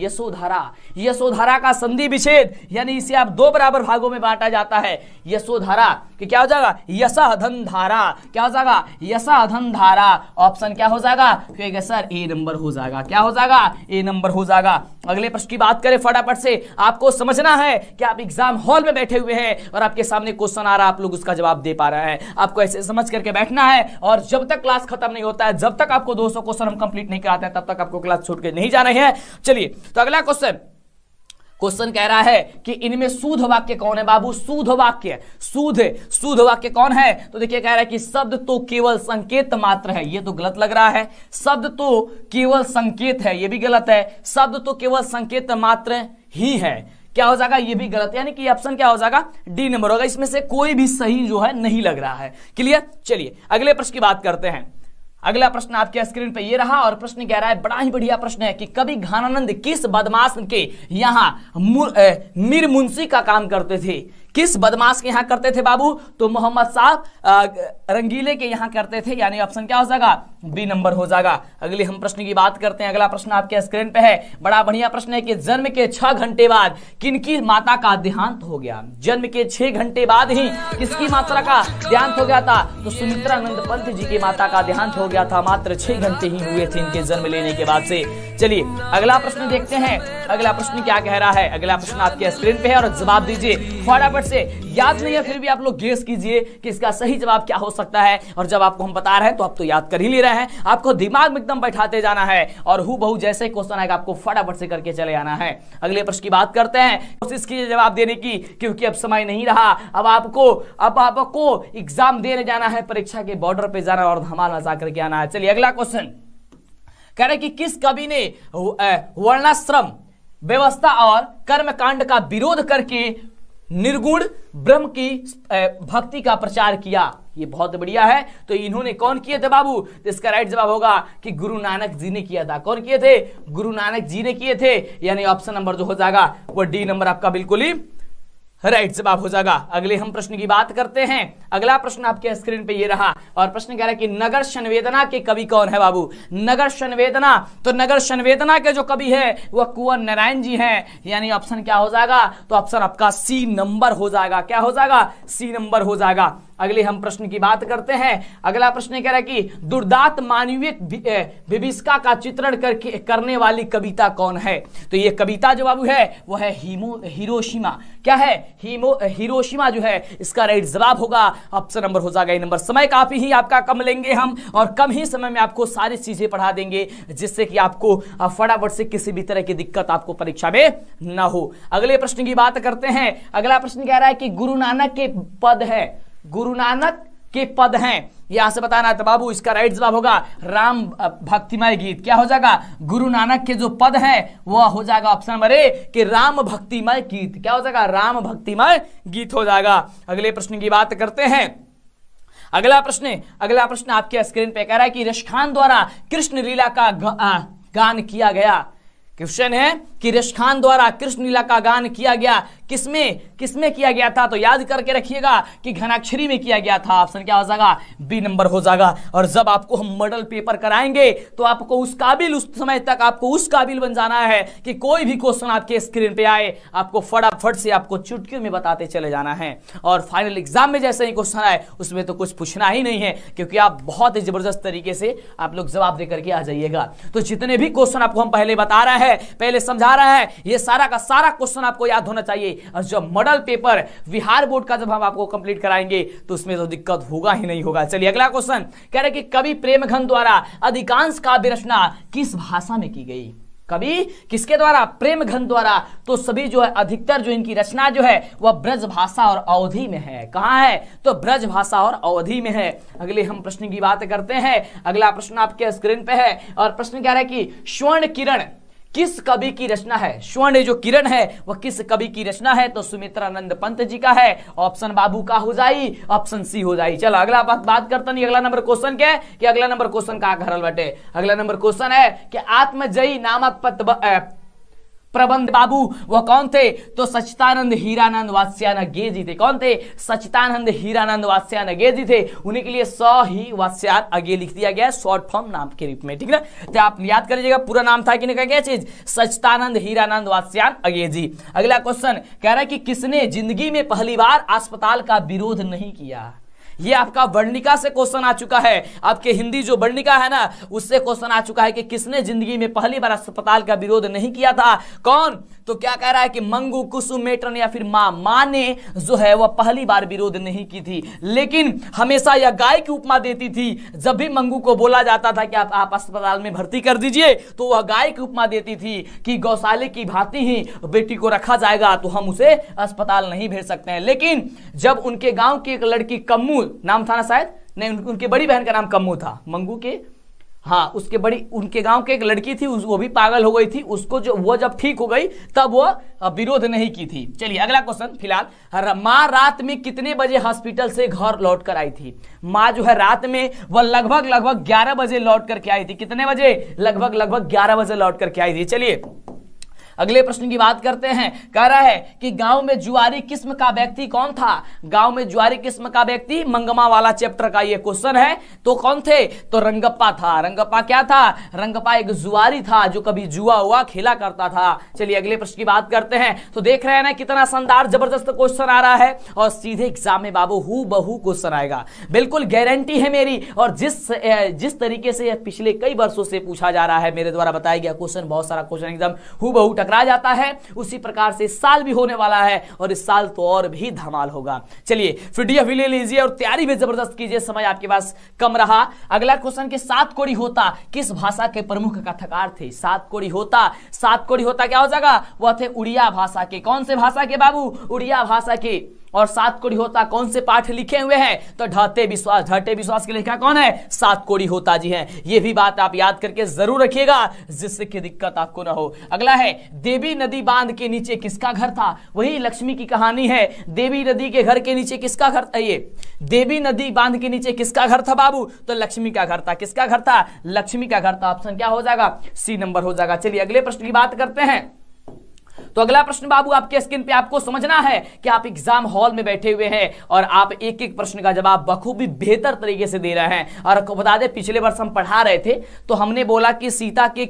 यशोधारा का संधि विच्छेद, यानी इसे आप 2 बराबर भागों में बांटा जाता है। यशोधारा कि क्या हो जाएगा? यशाधन धारा। क्या हो जाएगा? यशाधन धारा। ऑप्शन क्या हो जाएगा? कहेगा सर ए नंबर हो जाएगा। क्या हो जाएगा? ए नंबर हो जाएगा। अगले प्रश्न की बात करें फटाफट से। आपको समझना है कि आप एग्जाम हॉल में बैठे हुए हैं और आपके सामने क्वेश्चन आ रहा है, आप लोग उसका जवाब दे पा रहे हैं। आपको ऐसे समझ करके बैठना है और जब तक क्लास खत्म नहीं होता है, जब तक आपको 200 क्वेश्चन हम कंप्लीट नहीं कराते हैं, तब तक आपको क्लास छोड़ के नहीं जाना है। चलिए तो अगला क्वेश्चन कह रहा है कि इनमें शुद्ध वाक्य कौन है बाबू? शुद्ध वाक्य कौन है? तो देखिए कह रहा है कि शब्द तो केवल संकेत मात्र है। ये तो गलत लग रहा है। शब्द तो केवल संकेत है, ये भी गलत है। शब्द तो केवल संकेत मात्र ही है, क्या हो जाएगा? ये भी गलत, यानी कि ऑप्शन क्या हो जाएगा? डी नंबर होगा। इसमें से कोई भी सही जो है नहीं लग रहा है। क्लियर? चलिए अगले प्रश्न की बात करते हैं। अगला प्रश्न आपके स्क्रीन पे ये रहा और प्रश्न कह रहा है, बड़ा ही बढ़िया प्रश्न है कि कवि घनानंद किस बदमाश के यहाँ मीर मुंशी का काम करते थे? किस बदमाश के यहाँ करते थे बाबू? तो मोहम्मद साहब रंगीले के यहाँ करते थे, यानी ऑप्शन क्या हो जाएगा? बी नंबर हो जाएगा। अगले हम प्रश्न की बात करते हैं। अगला प्रश्न आपके स्क्रीन पे है, बड़ा बढ़िया प्रश्न है कि जन्म के 6 घंटे बाद किनकी माता का देहांत हो गया? जन्म के 6 घंटे बाद ही किसकी माता का देहांत हो गया था? तो सुमित्रानंद पंत जी की माता का देहांत हो गया था। मात्र 6 घंटे ही हुए थे इनके जन्म लेने के बाद से। चलिए अगला प्रश्न देखते हैं, अगला प्रश्न क्या कह रहा है। अगला प्रश्न आपके स्क्रीन पे है और जवाब दीजिए फटाफट से। याद नहीं है फिर भी आप लोग गेस कीजिए कि इसका सही जवाब क्या हो सकता है, और जब आपको हम बता रहे हैं तो आप तो याद कर ही ले रहे हैं, आपको दिमाग में एकदम बैठाते जाना है और हूबहू जैसे क्वेश्चन आएगा आपको फटाफट से करके चले आना है। अगले प्रश्न की बात करते हैं, कोशिश कीजिए जवाब देने की, क्योंकि अब समय नहीं रहा। अब आपको एग्जाम देने जाना है, परीक्षा के बॉर्डर पे जाना और धमाल मचा करके आना है। चलिए अगला क्वेश्चन कह रहे कि किस कवि ने वर्णाश्रम व्यवस्था और कर्मकांड का विरोध करके निर्गुण ब्रह्म की भक्ति का प्रचार किया? ये बहुत बढ़िया है। तो इन्होंने कौन किए थे बाबू? तो इसका राइट जवाब होगा कि गुरु नानक जी ने किया था। कौन किए थे? गुरु नानक जी ने किए थे, यानी ऑप्शन नंबर जो हो जाएगा वो डी नंबर आपका बिल्कुल ही राइट जवाब हो जाएगा। अगले हम प्रश्न की बात करते हैं। अगला प्रश्न आपके स्क्रीन पे ये रहा और प्रश्न कह रहा है कि नगर संवेदना के कवि कौन है बाबू? नगर संवेदना, तो नगर संवेदना के जो कवि है वह कुंवर नारायण जी हैं, यानी ऑप्शन क्या हो जाएगा? तो ऑप्शन आपका सी नंबर हो जाएगा। क्या हो जाएगा? सी नंबर हो जाएगा। अगले हम प्रश्न की बात करते हैं। अगला प्रश्न कह रहा है कि दुर्दांत मानवीय विभीषिका का चित्रण करने वाली कविता कौन है? तो ये कविता जो बाबू है वो है हिरोशिमा। क्या है? हिरोशिमा जो है इसका राइट जवाब होगा ऑप्शन नंबर हो जाएगा ए नंबर। समय काफी ही आपका कम लेंगे हम और कम ही समय में आपको सारी चीजें पढ़ा देंगे, जिससे कि आपको फटाफट से किसी भी तरह की दिक्कत आपको परीक्षा में न हो। अगले प्रश्न की बात करते हैं। अगला प्रश्न कह रहा है कि गुरु नानक के पद है, गुरु नानक के पद हैं, यहां से बताना है। तो बाबू इसका राइट जवाब होगा राम भक्तिमय गीत। क्या हो जाएगा? गुरु नानक के जो पद है वह हो जाएगा ऑप्शन नंबर ए कि राम भक्तिमय गीत। क्या हो जाएगा? राम भक्तिमय गीत हो जाएगा। अगले प्रश्न की बात करते हैं। अगला प्रश्न आपके स्क्रीन पे कह रहा है कि रसखान द्वारा कृष्ण लीला का गान किया गया। क्वेश्चन है कि रसखान द्वारा कृष्ण लीला का गान किया गया, किसमें किया गया था? तो याद करके रखिएगा कि घनाक्षरी में किया गया था। ऑप्शन क्या हो जाएगा? बी नंबर हो जाएगा। और जब आपको हम मॉडल पेपर कराएंगे तो आपको उस समय तक आपको उस काबिल बन जाना है कि कोई भी क्वेश्चन आपके स्क्रीन पे आए आपको फटाफट से आपको चुटकियों में बताते चले जाना है। और फाइनल एग्जाम में जैसे ही क्वेश्चन आए उसमें तो कुछ पूछना ही नहीं है, क्योंकि आप बहुत ही जबरदस्त तरीके से आप लोग जवाब दे करके आ जाइएगा। तो जितने भी क्वेश्चन आपको हम पहले बता रहे हैं, पहले समझा रहा है, ये सारा का सारा क्वेश्चन आपको याद होना चाहिए। और जब मॉडल पेपर बिहार बोर्ड का जब हम आपको कंप्लीट कराएंगे तो उसमें तो दिक्कत होगा ही नहीं होगा। चलिए अगला क्वेश्चन कह रहे कि कवि प्रेमघन द्वारा अधिकांश काव्य रचना किस भाषा में की गई? कवि किसके द्वारा? प्रेमघन द्वारा। तो सभी जो है अधिकतर जो इनकी रचना जो है वह ब्रज भाषा और अवधि में है। कहां है? तो ब्रज भाषा और अवधि में है। अगले हम प्रश्न की बात करते हैं। अगला प्रश्न आपके स्क्रीन पे है और प्रश्न कह रहा है कि स्वर्ण किरण किस कवि की रचना है? स्वर्ण जो किरण है वह किस कवि की रचना है? तो सुमित्रानंद पंत जी का है। ऑप्शन बाबू का हो जाई, ऑप्शन सी हो जाई। चलो अगला बात करते नहीं। अगला नंबर क्वेश्चन क्या है कि अगला नंबर क्वेश्चन का घरल बटे। अगला नंबर क्वेश्चन है कि आत्मजयी नामक प्रबंध बाबू वह कौन थे? तो सच्चिदानंद हीरानंद वात्स्यायन गे जी थे। कौन थे? सच्चिदानंद हीरानंद वात्स्यायन गे जी थे। उन्हीं के लिए स ही वात्स्यायन अगे लिख दिया गया शॉर्ट फॉर्म नाम के रूप में, ठीक है। तो आप याद कर लीजिएगा पूरा नाम था कि नहीं, क्या चीज? सच्चिदानंद हीरानंद वात्स्यायन अगे जी। अगला क्वेश्चन कह रहा है कि किसने जिंदगी में पहली बार अस्पताल का विरोध नहीं किया? ये आपका वर्णिका से क्वेश्चन आ चुका है, आपके हिंदी जो वर्णिका है ना उससे क्वेश्चन आ चुका है कि किसने जिंदगी में पहली बार अस्पताल का विरोध नहीं किया था? कौन? तो क्या कह रहा है कि मंगू, कुसुम, मेट्रन या फिर मां ने जो है वह पहली बार विरोध नहीं की थी, लेकिन हमेशा यह गाय की उपमा देती थी। जब भी मंगू को बोला जाता था कि आप अस्पताल में भर्ती कर दीजिए तो वह गाय की उपमा देती थी कि गौशाले की भांति ही बेटी को रखा जाएगा तो हम उसे अस्पताल नहीं भेज सकते हैं। लेकिन जब उनके गांव की एक लड़की कम्मू नाम था ना, शायद नहीं, उनके बड़ी बहन का नाम कम्मू था, मंगू के, हाँ, उसके बड़ी उनके गांव के एक लड़की थी, वो भी पागल हो गई थी, उसको जो वो जब ठीक हो गई तब वो विरोध नहीं की थी। चलिए अगला क्वेश्चन। फिलहाल माँ रात में कितने बजे हॉस्पिटल से घर लौट कर आई थी? माँ जो है रात में वह लगभग 11 बजे लौट करके आई थी। कितने बजे? लगभग 11 बजे लौट करके आई थी। चलिए अगले प्रश्न की बात करते हैं। कह रहा है कि गांव में जुआरी किस्म का व्यक्ति कौन था? गांव में जुआरी किस्म का व्यक्ति मंगमा वाला चैप्टर का ये क्वेश्चन है। तो कौन थे? तो रंगप्पा था। रंगप्पा क्या था? रंगप्पा एक जुआरी था जो कभी जुआ हुआ खेला करता था। चलिए अगले प्रश्न की बात करते हैं। तो देख रहे हैं ना कितना शानदार जबरदस्त क्वेश्चन आ रहा है और सीधे एग्जाम में बाबू हु बहू क्वेश्चन आएगा, बिल्कुल गारंटी है मेरी। और जिस तरीके से पिछले कई वर्षों से पूछा जा रहा है, मेरे द्वारा बताया गया क्वेश्चन, बहुत सारा क्वेश्चन एकदम हु बहू टकरा जाता है, उसी प्रकार से इस साल भी होने वाला है और इस साल तो और भी धमाल होगा। चलिए पीडीएफ ले लीजिए और तैयारी भी जबरदस्त कीजिए, समय आपके पास कम रहा। अगला क्वेश्चन कि सात कोड़ी होता किस भाषा के प्रमुख कथाकार थे? सात कोड़ी होता क्या हो जाएगा? वह थे उड़िया भाषा के। कौन से भाषा के बाबू? उड़िया भाषा के। और सात कोड़ी होता कौन से पाठ लिखे हुए हैं? तो ढाटे विश्वास के लेखक कौन है? सात कोड़ी होता जी हैं। ये भी बात आप याद करके जरूर रखिएगा जिससे कि दिक्कत आपको ना हो। अगला है देवी नदी बांध के नीचे किसका घर था? वही लक्ष्मी की कहानी है। देवी नदी के घर के नीचे किसका घर था? ये देवी नदी बांध के नीचे किसका घर था बाबू? तो लक्ष्मी का घर था। किसका घर था? लक्ष्मी का घर था। ऑप्शन क्या हो जाएगा? सी नंबर हो जाएगा। चलिए अगले प्रश्न की बात करते हैं। तो अगला प्रश्न बाबू आपके स्क्रीन पे आपको समझना है कि आप एग्जाम हॉल में बैठे हुए हैं और आप एक एक प्रश्न का जवाब बखूबी बेहतर तरीके से दे रहे हैं। और आपको बता दें पिछले वर्ष हम पढ़ा रहे थे तो हमने बोला कि सीता के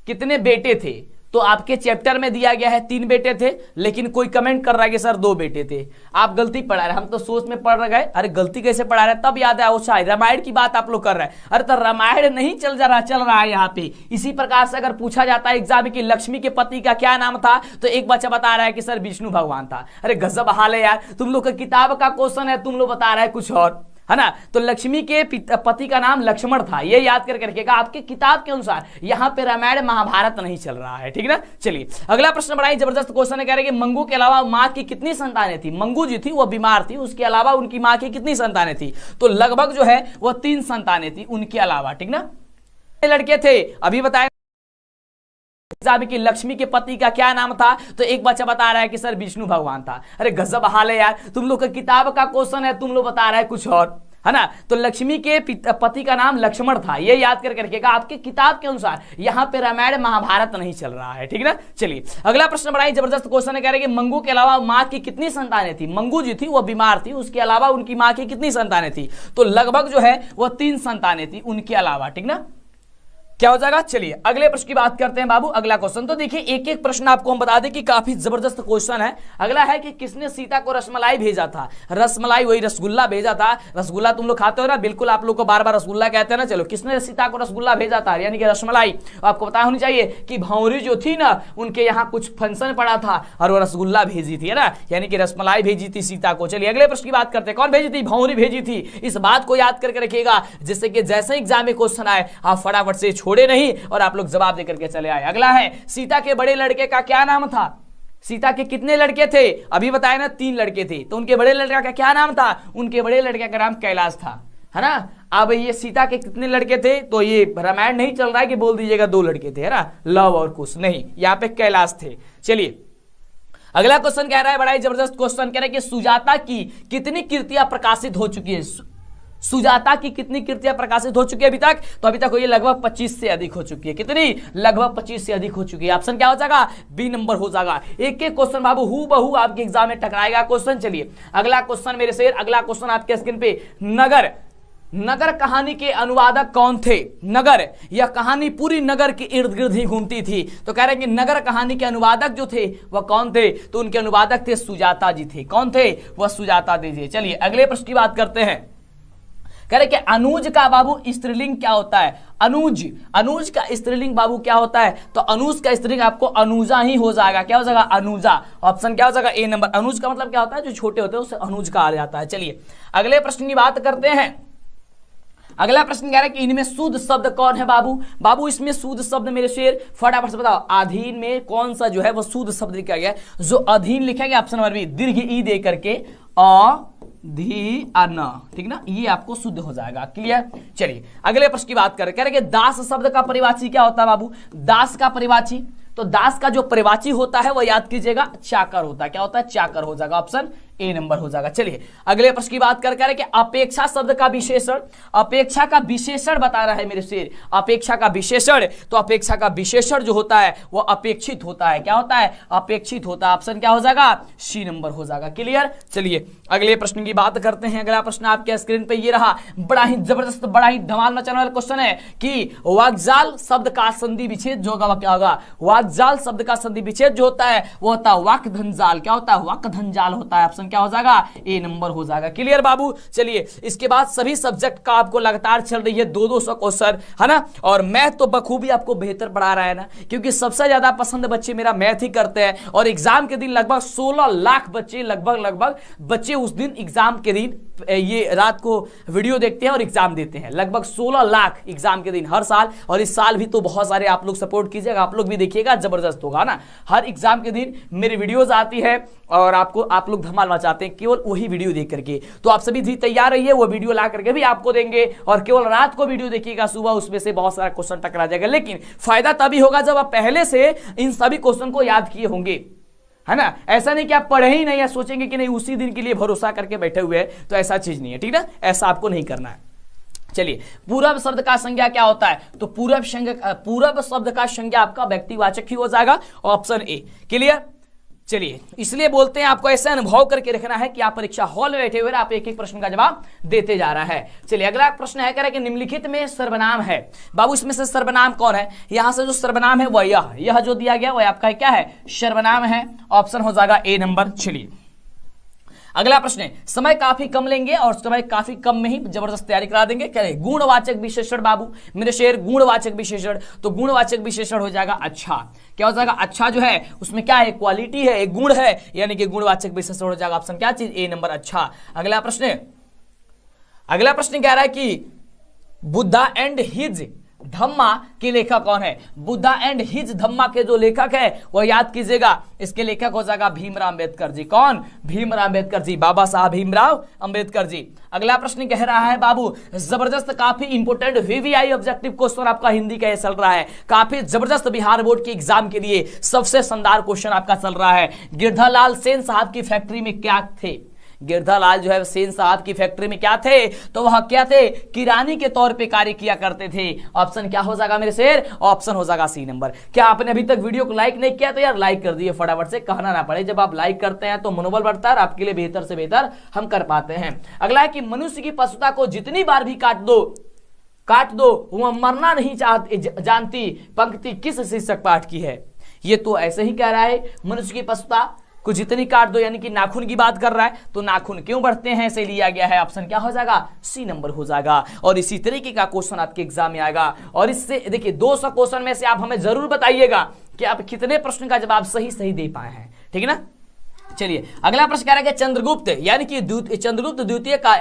कितने बेटे थे? तो आपके चैप्टर में दिया गया है 3 बेटे थे, लेकिन कोई कमेंट कर रहा है कि सर 2 बेटे थे। आप गलती पढ़ा रहे, हम तो सोच में पढ़ गए, अरे गलती कैसे पढ़ा रहे? तब याद है शायद रामायण की बात आप लोग कर रहे हैं। अरे तो रामायण नहीं चल रहा है यहाँ पे। इसी प्रकार से अगर पूछा जाता है एग्जाम की लक्ष्मी के पति का क्या नाम था, तो एक बच्चा बता रहा है कि सर विष्णु भगवान था। अरे गजब हाल है यार, तुम लोग का किताब का क्वेश्चन है, तुम लोग बता रहे हैं कुछ और, है ना। तो लक्ष्मी के पति का नाम लक्ष्मण था, ये याद करके रखिएगा। आपके किताब के अनुसार यहाँ पे रामायण महाभारत नहीं चल रहा है, ठीक है ना। चलिए अगला प्रश्न बड़ा ही जबरदस्त क्वेश्चन है। कह रहे कि मंगू के अलावा माँ की कितनी संतानें थी? मंगू जी थी वो बीमार थी, उसके अलावा उनकी माँ की कितनी संतानें थी? तो लगभग जो है वो 3 संतानें थी उनके अलावा, ठीक ना। लड़के थे अभी बताए कि लक्ष्मी के पति का क्या नाम था, तो एक बच्चा बता रहा है कि सर विष्णु भगवान था। अरे गजब हाल है यार, तुम लोग का किताब का क्वेश्चन है, तुम लोग बता रहे हैं कुछ और, है ना। तो लक्ष्मी के पति का नाम लक्ष्मण था, ये याद करके रखिएगा। आपके किताब के अनुसार यहाँ पे रामायण महाभारत नहीं चल रहा है, ठीक है ना। चलिए अगला प्रश्न बड़ा ही जबरदस्त क्वेश्चन है। कह रहे कि मंगू के अलावा माँ की कितनी संतानें थी? मंगू जी थी वो बीमार थी, उसके अलावा उनकी माँ की कितनी संतानें थी? तो लगभग जो है वो 3 संतानें थी उनके अलावा, ठीक ना। क्या हो जाएगा? चलिए अगले प्रश्न की बात करते हैं बाबू। अगला क्वेश्चन तो देखिए एक एक प्रश्न आपको हम बता दें कि काफी जबरदस्त क्वेश्चन है। अगला है कि किसने सीता को रसमलाई भेजा था? रसमलाई वही रसगुल्ला भेजा था। रसगुल्ला तुम लोग खाते हो ना, बिल्कुल आप लोग को बार बार रसगुल्ला कहते हैं ना। चलो किसने सीता को रसगुल्ला भेजा था यानी कि रसमलाई? आपको पता होनी चाहिए कि भौरी जो थी ना उनके यहाँ कुछ फंक्शन पड़ा था और वो रसगुल्ला भेजी थी, है ना, यानी कि रसमलाई भेजी थी सीता को। चलिए अगले प्रश्न की बात करते हैं। कौन भेजी थी? भौरी भेजी थी। इस बात को याद करके रखिएगा जिससे कि जैसे एग्जाम में क्वेश्चन आए आप फटाफट से छोड़े नहीं और आप लोग जवाब देकर के चले आए। अगला है सीता के बड़े लड़के का क्या नाम था? सीता के कितने लड़के थे? अभी बताए ना 3 लड़के थे, तो उनके बड़े लड़के का क्या नाम था? उनके बड़े लड़के का नाम कैलाश था, है ना। अब ये सीता के कितने लड़के थे? तो ये रामायण नहीं चल रहा है कि बोल दीजिएगा 2 लड़के थे, है ना, लव और कुश नहीं, यहाँ पे कैलाश थे। चलिए अगला क्वेश्चन कह रहा है बड़ा ही जबरदस्त क्वेश्चन, कह रहा है कि सुजाता की कितनी कृतियां प्रकाशित हो चुकी है? सुजाता की कितनी कृतियां प्रकाशित हो चुकी है अभी तक? तो अभी तक ये लगभग 25 से अधिक हो चुकी है। कितनी? लगभग 25 से अधिक हो चुकी है। ऑप्शन क्या हो जाएगा? बी नंबर हो जाएगा। एक एक क्वेश्चन बाबू हु बहू आपके एग्जाम में टकराएगा क्वेश्चन। चलिए अगला क्वेश्चन मेरे शेर, अगला क्वेश्चन आपके स्क्रीन पे। नगर कहानी के अनुवादक कौन थे? नगर, यह कहानी पूरी नगर के इर्द गिर्द ही घूमती थी। तो कह रहे हैं कि नगर कहानी के अनुवादक जो थे वह कौन थे? तो उनके अनुवादक थे सुजाता जी थे। कौन थे? वह सुजाता जी थे। चलिए अगले प्रश्न की बात करते हैं। कह रहे कि अनुज का बाबू स्त्रीलिंग क्या होता है? अनुज का स्त्रीलिंग बाबू क्या होता है? तो अनुज का स्त्रीलिंग आपको अनुजा ही हो जाएगा। क्या हो जाएगा? अनुजा। ऑप्शन क्या हो जाएगा? ए नंबर। अनुज का मतलब क्या होता है? जो छोटे होते हैं उसे अनुज कहा जाता है। चलिए अगले प्रश्न की बात करते हैं। अगला प्रश्न कह रहा है कि इनमें शुद्ध शब्द कौन है बाबू? इसमें शुद्ध शब्द मेरे शेर फटाफट से बताओ। अधीन में कौन सा जो है वो शुद्ध शब्द लिखा गया? जो अधीन लिखा गया ऑप्शन नंबर बी, दीर्घ ई दे करके अधीन, ठीक ना, ये आपको शुद्ध हो जाएगा। क्लियर? चलिए अगले प्रश्न की बात करें। कह रहे कि दास शब्द का परिवाची क्या होता है बाबू? दास का परिवाची, तो दास का जो परिवाची होता है वो याद कीजिएगा चाकर होता है। क्या होता है? चाकर हो जाएगा। ऑप्शन ए नंबर हो जाएगा। चलिए अगले प्रश्न की बात कर रहे कि अपेक्षा शब्द का विशेषण, अपेक्षा का विशेषण बता रहा है मेरे शेर, अपेक्षा का विशेषण, तो अपेक्षा का विशेषण जो होता है वो अपेक्षित होता है। क्या होता है? अपेक्षित होता है। ऑप्शन क्या हो जाएगा? सी नंबर हो जाएगा। क्लियर? चलिए अगले प्रश्न की बात करते हैं। अगला प्रश्न आपके स्क्रीन पे ये रहा, बड़ा ही जबरदस्त, बड़ा ही धमाल मचाने वाला क्वेश्चन है कि वाक्जाल शब्द का संधि विच्छेद जो होगा क्या होगा? वाक्जाल शब्द का संधि विच्छेद जो होता है वो होता है वाक्धनजाल। क्या होता है? वाक्धनजाल होता है। ऑप्शन क्या हो जाएगा? ए नंबर हो जाएगा। क्लियर बाबू? चलिए इसके बाद सभी सब्जेक्ट का आपको लगातार चल रही है 200 क्वेश्चन, है ना, और मैथ तो बखूबी आपको बेहतर पढ़ा रहा है ना, क्योंकि सबसे ज्यादा पसंद बच्चे मेरा मैथ ही करते हैं। और एग्जाम के दिन लगभग 16 लाख बच्चे लगभग बच्चे उस दिन एग्जाम के दिन ये रात को वीडियो देखते हैं और एग्जाम देते हैं। लगभग 16 लाख एग्जाम के दिन हर साल, और इस साल भी तो बहुत सारे आप लोग सपोर्ट कीजिएगा, आप लोग भी देखिएगा, जबरदस्त होगा ना। हर एग्जाम के दिन मेरी वीडियोस आती है और आप लोग धमाल मचाते हैं केवल वही वीडियो देख करके। तो आप सभी जी तैयार रहिए, वो वीडियो ला करके भी आपको देंगे, और केवल रात को वीडियो देखिएगा, सुबह उसमें से बहुत सारा क्वेश्चन टकरा जाएगा। लेकिन फायदा तभी होगा जब आप पहले से इन सभी क्वेश्चन को याद किए होंगे, है ना। ऐसा नहीं कि आप पढ़े ही नहीं या सोचेंगे कि नहीं उसी दिन के लिए भरोसा करके बैठे हुए हैं, तो ऐसा चीज नहीं है, ठीक ना, ऐसा आपको नहीं करना है। चलिए पूरब शब्द का संज्ञा क्या होता है? तो पूरब शब्द का संज्ञा आपका व्यक्तिवाचक ही हो जाएगा, ऑप्शन ए। क्लियर? चलिए इसलिए बोलते हैं आपको ऐसे अनुभव करके रखना है कि आप परीक्षा हॉल में बैठे हुए आप एक एक प्रश्न का जवाब देते जा रहा है। चलिए अगला प्रश्न है, कह रहा है कि निम्नलिखित में सर्वनाम है। बाबू इसमें से सर्वनाम कौन है? यहां से जो सर्वनाम है वह यह जो दिया गया वह आपका क्या है? सर्वनाम है। ऑप्शन हो जाएगा ए नंबर। चलिए अगला प्रश्न है, समय काफी कम लेंगे और समय काफी कम में ही जबरदस्त तैयारी करा देंगे। कह रहे गुणवाचक विशेषण बाबू मेरे शेर, गुणवाचक विशेषण, तो गुणवाचक विशेषण हो जाएगा अच्छा। क्या हो जाएगा? अच्छा जो है उसमें क्या है? क्वालिटी है, एक गुण है, यानी कि गुणवाचक विशेषण हो जाएगा। ऑप्शन क्या चीज? ए नंबर अच्छा। अगला प्रश्न कह रहा है कि बुद्धा एंड हिज धम्मा के लेखक कौन है? बुद्धा एंड हिज धम्मा के जो लेखक है वो याद कीजिएगा, इसके लेखक हो जाएगा भीमराव अंबेडकर जी। कौन? भीमराव अंबेडकर जी, बाबा साहब भीमराव अंबेडकर जी। अगला प्रश्न कह रहा है बाबू, जबरदस्त काफी इंपोर्टेंट वीवीआई ऑब्जेक्टिव क्वेश्चन आपका हिंदी का चल रहा है, काफी जबरदस्त बिहार बोर्ड के एग्जाम के लिए सबसे शानदार क्वेश्चन आपका चल रहा है। गिरधालाल सेन साहब की फैक्ट्री में क्या थे? गिरधालाल जो है सेन साहब की फैक्ट्री में क्या थे? तो वह क्या थे? किरानी के तौर पे कार्य किया करते थे। ऑप्शन क्या हो जाएगा मेरे शेर? ऑप्शन हो जाएगा सी नंबर। क्या आपने अभी तक वीडियो को लाइक नहीं किया तो यार लाइक कर दिए फटाफट से, कहना ना पड़े। जब आप लाइक करते हैं तो मनोबल बढ़ता है और आपके लिए बेहतर से बेहतर हम कर पाते हैं। अगला है कि मनुष्य की पशुता को जितनी बार भी काट दो वह मरना नहीं जानती, पंक्ति किस शीर्षक पाठ की है? ये तो ऐसे ही कह रहा है, मनुष्य की पशुता को जितनी काट दो, यानी कि नाखून की बात कर रहा है, तो नाखून क्यों बढ़ते हैं ऐसे लिया गया है। ऑप्शन क्या हो जाएगा? सी नंबर हो जाएगा। और इसी तरीके का क्वेश्चन आपके एग्जाम में आएगा, और इससे देखिए 200 क्वेश्चन में से आप हमें जरूर बताइएगा कि आप कितने प्रश्न का जवाब सही दे पाए हैं, ठीक है ना। चलिए अगला प्रश्न कह रहा है कि चंद्रगुप्त यानी कि चंद्रगुप्त द्वितीय का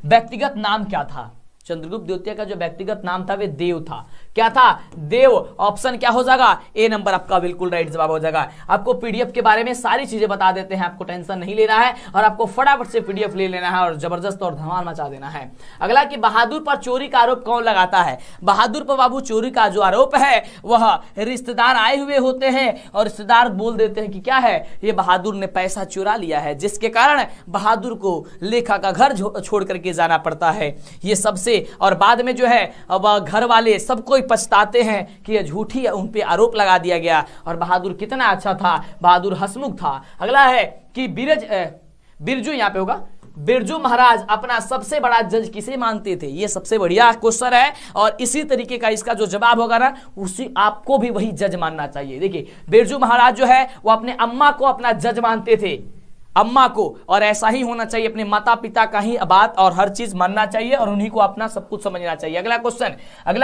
व्यक्तिगत नाम क्या था? चंद्रगुप्त द्वितीय का जो व्यक्तिगत नाम था वे देव था। क्या था? देव। ऑप्शन क्या हो जाएगा? ए नंबर आपका बिल्कुल राइट जवाब हो जाएगा। आपको पीडीएफ के बारे में सारी चीजें बता देते हैं, आपको टेंशन नहीं लेना है और आपको फटाफट से पीडीएफ ले लेना है और जबरदस्त और धमाल मचा देना है। अगला कि बहादुर पर चोरी का आरोप कौन लगाता है? बहादुर पर बाबू चोरी का जो आरोप है वह रिश्तेदार आए हुए होते हैं और रिश्तेदार बोल देते हैं कि क्या है, ये बहादुर ने पैसा चुरा लिया है, जिसके कारण बहादुर को लेखा का घर छोड़ करके जाना पड़ता है। ये सबसे और बाद में जो है अब घर वाले सब कोई पछताते हैं कि यह झूठी उन पे आरोप लगा दिया गया और बहादुर कितना अच्छा था, बहादुर हंसमुख था। अगला है कि बिरजू यहाँ पे होगा, बिरजू महाराज अपना सबसे बड़ा जज किसे मानते थे? ये सबसे बढ़िया क्वेश्चन है और इसी तरीके का इसका जो जवाब होगा ना उसी आपको भी वही जज मानना चाहिए। देखिए बिरजू महाराज जो है वो अपने अम्मा को अपना जज मानते थे, अम्मा को, और ऐसा ही होना चाहिए, अपने माता पिता का ही बात और हर चीज मानना चाहिए और उन्हीं को अपना सब कुछ समझना चाहिए। अगला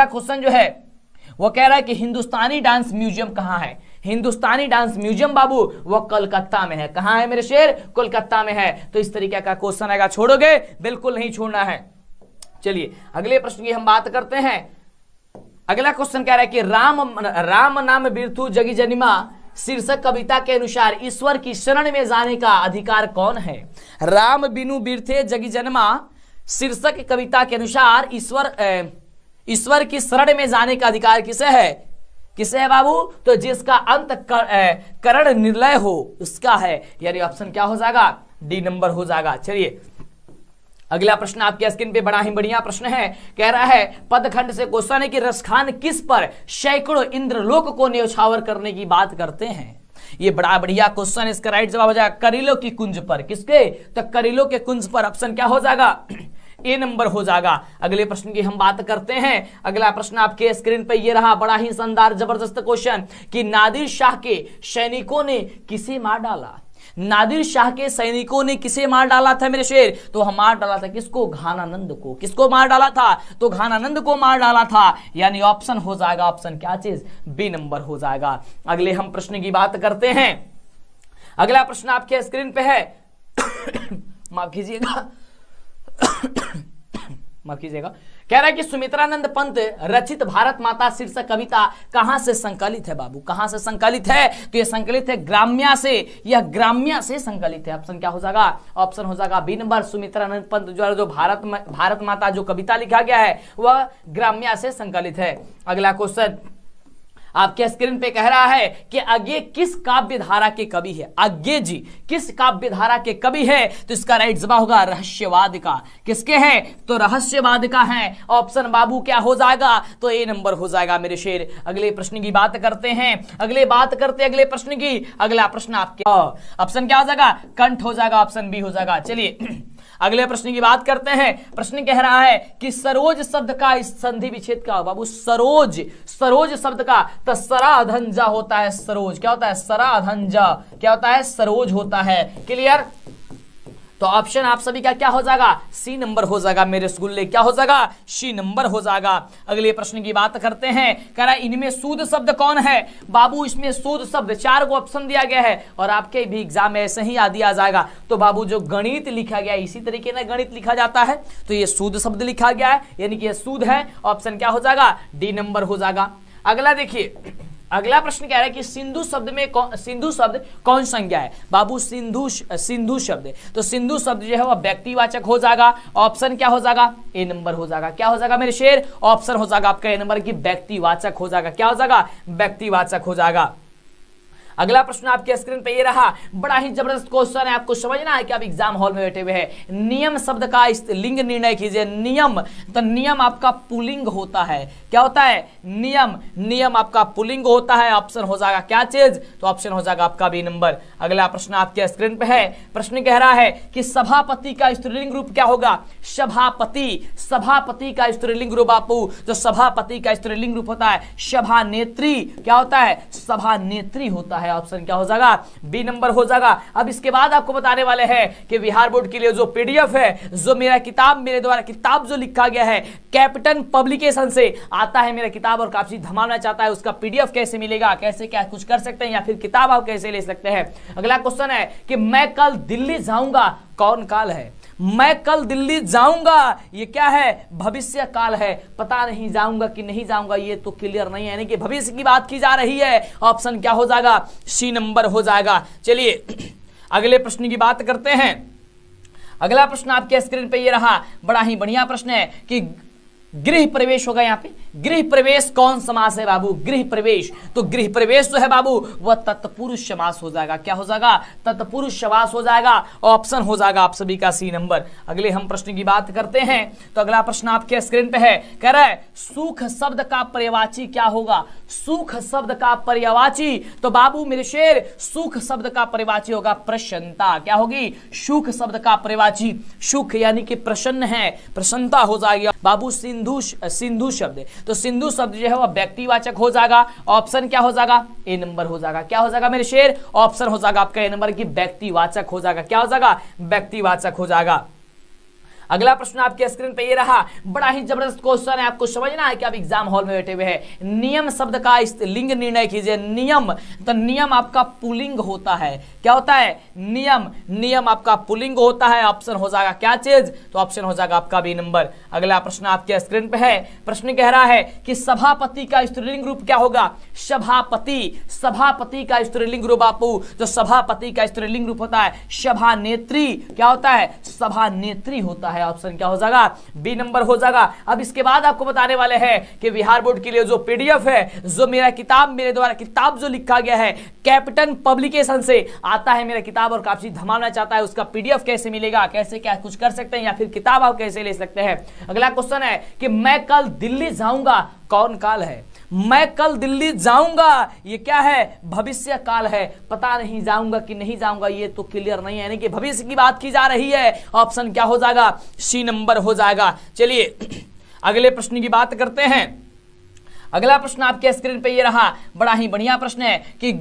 क्वेश्चन जो है वो कह रहा है कि हिंदुस्तानी डांस म्यूजियम कहाँ है? हिंदुस्तानी डांस म्यूजियम बाबू वो कोलकाता में है। कहाँ है मेरे शेर? कोलकाता में है। तो इस तरीके का क्वेश्चन आएगा, छोड़ोगे? बिल्कुल नहीं छोड़ना है। चलिए अगले प्रश्न की हम बात करते हैं। अगला क्वेश्चन कह रहा है कि राम नाम बिरथु जगी जनिमा शीर्षक कविता के अनुसार ईश्वर की शरण में जाने का अधिकार कौन है? राम बिनु बिरथे जगी जन्मा शीर्षक कविता के अनुसार ईश्वर की शरण में जाने का अधिकार किसे है? किसे है बाबू? तो जिसका अंत करण निर्लय हो उसका है, यानी ऑप्शन क्या हो जाएगा? डी नंबर हो जाएगा। चलिए अगला प्रश्न आपके स्क्रीन पे बड़ा ही बढ़िया प्रश्न है, कह रहा है पदखंड से क्वेश्चन है कि रसखान किस पर सैकड़ों इंद्रलोक को न्यौछावर करने की बात करते हैं। ये बड़ा बढ़िया क्वेश्चन, इसका राइट जवाब हो जाएगा करीलो की कुंज पर। किसके? तो करीलो के कुंज पर। ऑप्शन क्या हो जाएगा? ए नंबर हो जाएगा। अगले प्रश्न की हम बात करते हैं। अगला प्रश्न आपके स्क्रीन पे ये रहा, बड़ा ही शानदार जबरदस्त क्वेश्चन कि नादिर शाह के सैनिकों ने किसे मार डाला। नादिर शाह के सैनिकों ने किसे मार डाला था मेरे शेर? तो हम मार डाला था किसको? घानानंद को। किसको मार डाला था? तो घानानंद को मार डाला था। यानी ऑप्शन हो जाएगा, ऑप्शन क्या चीज? बी नंबर हो जाएगा। अगले हम प्रश्न की बात करते हैं। अगला प्रश्न आपके स्क्रीन पे है माफ कीजिएगा माफ कीजिएगा, कह रहा है कि सुमित्रानंद पंत रचित भारत माता शीर्षक कविता कहां से संकलित है बाबू? कहां से संकलित है? तो ये संकलित है ग्राम्या से। यह ग्राम्या से संकलित है। ऑप्शन क्या हो जाएगा? ऑप्शन हो जाएगा बी नंबर। सुमित्रानंद पंत जो भारत माता जो कविता लिखा गया है वह ग्राम्या से संकलित है। अगला क्वेश्चन आपके स्क्रीन पे कह रहा है कि आगे किस काव्य धारा के कवि है? आगे जी किस काव्य धारा के कवि है? तो इसका राइट जवाब होगा रहस्यवाद का। किसके है? तो रहस्यवाद का है। ऑप्शन बाबू क्या हो जाएगा? तो ए नंबर हो जाएगा मेरे शेर। अगले प्रश्न की बात करते हैं। अगले प्रश्न की। अगला प्रश्न आपके ऑप्शन क्या हो जाएगा? कंठ हो जाएगा। ऑप्शन बी हो जाएगा। चलिए अगले प्रश्न की बात करते हैं। प्रश्न कह रहा है कि सरोज शब्द का संधि विच्छेद क्या हो बाबू? सरोज शब्द का तो सराधंजा होता है। सरोज क्या होता है? सराधंजा क्या होता है? सरोज होता है। क्लियर? तो ऑप्शन आप सभी का क्या हो जाएगा? सी नंबर हो जाएगा मेरे रसगुल्ले। क्या हो जाएगा? सी नंबर हो जाएगा। अगले प्रश्न की बात करते हैं। कह रहा है इनमें शुद्ध शब्द कौन है बाबू? इसमें शुद्ध शब्द 4 को ऑप्शन दिया गया है और आपके भी एग्जाम में ऐसे ही दिया जाएगा। तो बाबू जो गणित लिखा गया है इसी तरीके से गणित लिखा जाता है, तो ये शुद्ध शब्द लिखा गया है यानी कि ये शुद्ध है। ऑप्शन क्या हो जाएगा? डी नंबर हो जाएगा। अगला देखिए, अगला प्रश्न कह रहा है कि सिंधु शब्द कौन संज्ञा है बाबू? सिंधु शब्द। तो सिंधु शब्द जो है वह व्यक्तिवाचक हो जाएगा। ऑप्शन क्या हो जाएगा? ए नंबर हो जाएगा। क्या हो जाएगा मेरे शेर? ऑप्शन हो जाएगा आपका ए नंबर की व्यक्तिवाचक हो जाएगा। क्या हो जाएगा? व्यक्तिवाचक हो जाएगा। अगला प्रश्न आपके स्क्रीन पे ये रहा, बड़ा ही जबरदस्त क्वेश्चन है। आपको समझना है कि आप एग्जाम हॉल में बैठे हुए हैं। नियम शब्द का लिंग निर्णय कीजिए। नियम, तो नियम आपका पुल्लिंग होता है। क्या होता है? नियम आपका पुल्लिंग होता है। ऑप्शन हो जाएगा क्या चीज? तो ऑप्शन हो जाएगा आपका बी नंबर। अगला प्रश्न आपके स्क्रीन पे है। प्रश्न कह रहा है कि सभापति का स्त्रीलिंग रूप क्या होगा? सभापति का स्त्रीलिंग रूप बापू, तो सभापति का स्त्रीलिंग रूप होता है सभानेत्री। क्या होता है? सभानेत्री होता है। ऑप्शन क्या हो जाएगा? बी नंबर हो जाएगा। अब इसके बाद आपको बताने वाले हैं कि बिहार बोर्ड के लिए जो पीडीएफ है, जो मेरे द्वारा किताब जो लिखा गया है कैप्टन पब्लिकेशन से आता है मेरा किताब और काफी धमाना चाहता है, उसका पीडीएफ कैसे मिलेगा, कैसे क्या कुछ कर सकते हैं या फिर किताब आप कैसे ले सकते हैं। अगला क्वेश्चन है कि मैं कल दिल्ली जाऊंगा, कौन काल है? मैं कल दिल्ली जाऊंगा, ये क्या है? भविष्य काल है। पता नहीं जाऊंगा कि नहीं जाऊंगा, ये तो क्लियर नहीं है, यानी कि भविष्य की बात की जा रही है। ऑप्शन क्या हो जाएगा? सी नंबर हो जाएगा। चलिए अगले प्रश्न की बात करते हैं। अगला प्रश्न आपके स्क्रीन पे ये रहा, बड़ा ही बढ़िया प्रश्न है कि गृह प्रवेश होगा। यहाँ पे गृह प्रवेश कौन समास है बाबू? गृह प्रवेश, तो गृह प्रवेश जो है बाबू वह तत्पुरुष समास हो जाएगा। क्या हो जाएगा? तत्पुरुष समास हो जाएगा। ऑप्शन हो जाएगा आप सभी का सी नंबर। अगले हम प्रश्न की बात करते हैं। तो अगला प्रश्न आपके स्क्रीन पे है, कह रहा है सुख शब्द का पर्यायवाची क्या होगा? सुख शब्द का पर्यायवाची, तो बाबू मेरे शेर सुख शब्द का पर्यायवाची होगा प्रसन्नता। क्या होगी? सुख शब्द का पर्यायवाची सुख यानी कि प्रसन्न है, प्रसन्नता हो जाएगी बाबू। सिंधु शब्द, तो सिंधु शब्द जो है वह व्यक्तिवाचक हो जाएगा। ऑप्शन क्या हो जाएगा? ए नंबर हो जाएगा। क्या हो जाएगा मेरे शेर? ऑप्शन हो जाएगा आपका ए नंबर की व्यक्तिवाचक हो जाएगा। क्या हो जाएगा? व्यक्तिवाचक हो जाएगा। अगला प्रश्न आपके स्क्रीन पे ये रहा, बड़ा ही जबरदस्त क्वेश्चन है। आपको समझना है कि आप एग्जाम हॉल में बैठे हुए हैं। नियम शब्द का लिंग निर्णय कीजिए। नियम, तो नियम आपका पुल्लिंग होता है। क्या होता है? नियम आपका पुल्लिंग होता है। ऑप्शन हो जाएगा क्या चीज? तो ऑप्शन हो जाएगा आपका बी नंबर। अगला प्रश्न आपके स्क्रीन पे है। प्रश्न कह रहा है कि सभापति का स्त्रीलिंग रूप क्या होगा? सभापति का स्त्रीलिंग रूप बापू, तो सभापति का स्त्रीलिंग रूप होता है सभानेत्री। क्या होता है? सभानेत्री होता है। है, ऑप्शन क्या हो जाएगा, बी नंबर हो जाएगा। अब इसके बाद आपको बताने वाले हैं कि बिहार बोर्ड के लिए जो पीडीएफ है, जो मेरा किताब, मेरे द्वारा किताब जो लिखा गया है कैप्टन पब्लिकेशन से आता है मेरा किताब, और काफी धमाना चाहता है, उसका पीडीएफ कैसे मिलेगा, कैसे क्या कुछ कर सकते हैं, या फिर किताब आप कैसे ले सकते हैं। अगला क्वेश्चन है कि मैं कल दिल्ली जाऊंगा, कौन काल है, मैं कल दिल्ली जाऊंगा, ये क्या है, भविष्य काल है। पता नहीं जाऊंगा कि नहीं जाऊंगा, ये तो क्लियर नहीं है, यानी कि भविष्य की बात की जा रही है। ऑप्शन क्या हो जाएगा, सी नंबर हो जाएगा। चलिए अगले प्रश्न की बात करते हैं। अगला प्रश्न आपके स्क्रीन पे ये रहा, बड़ा ही बढ़िया प्रश्न है कि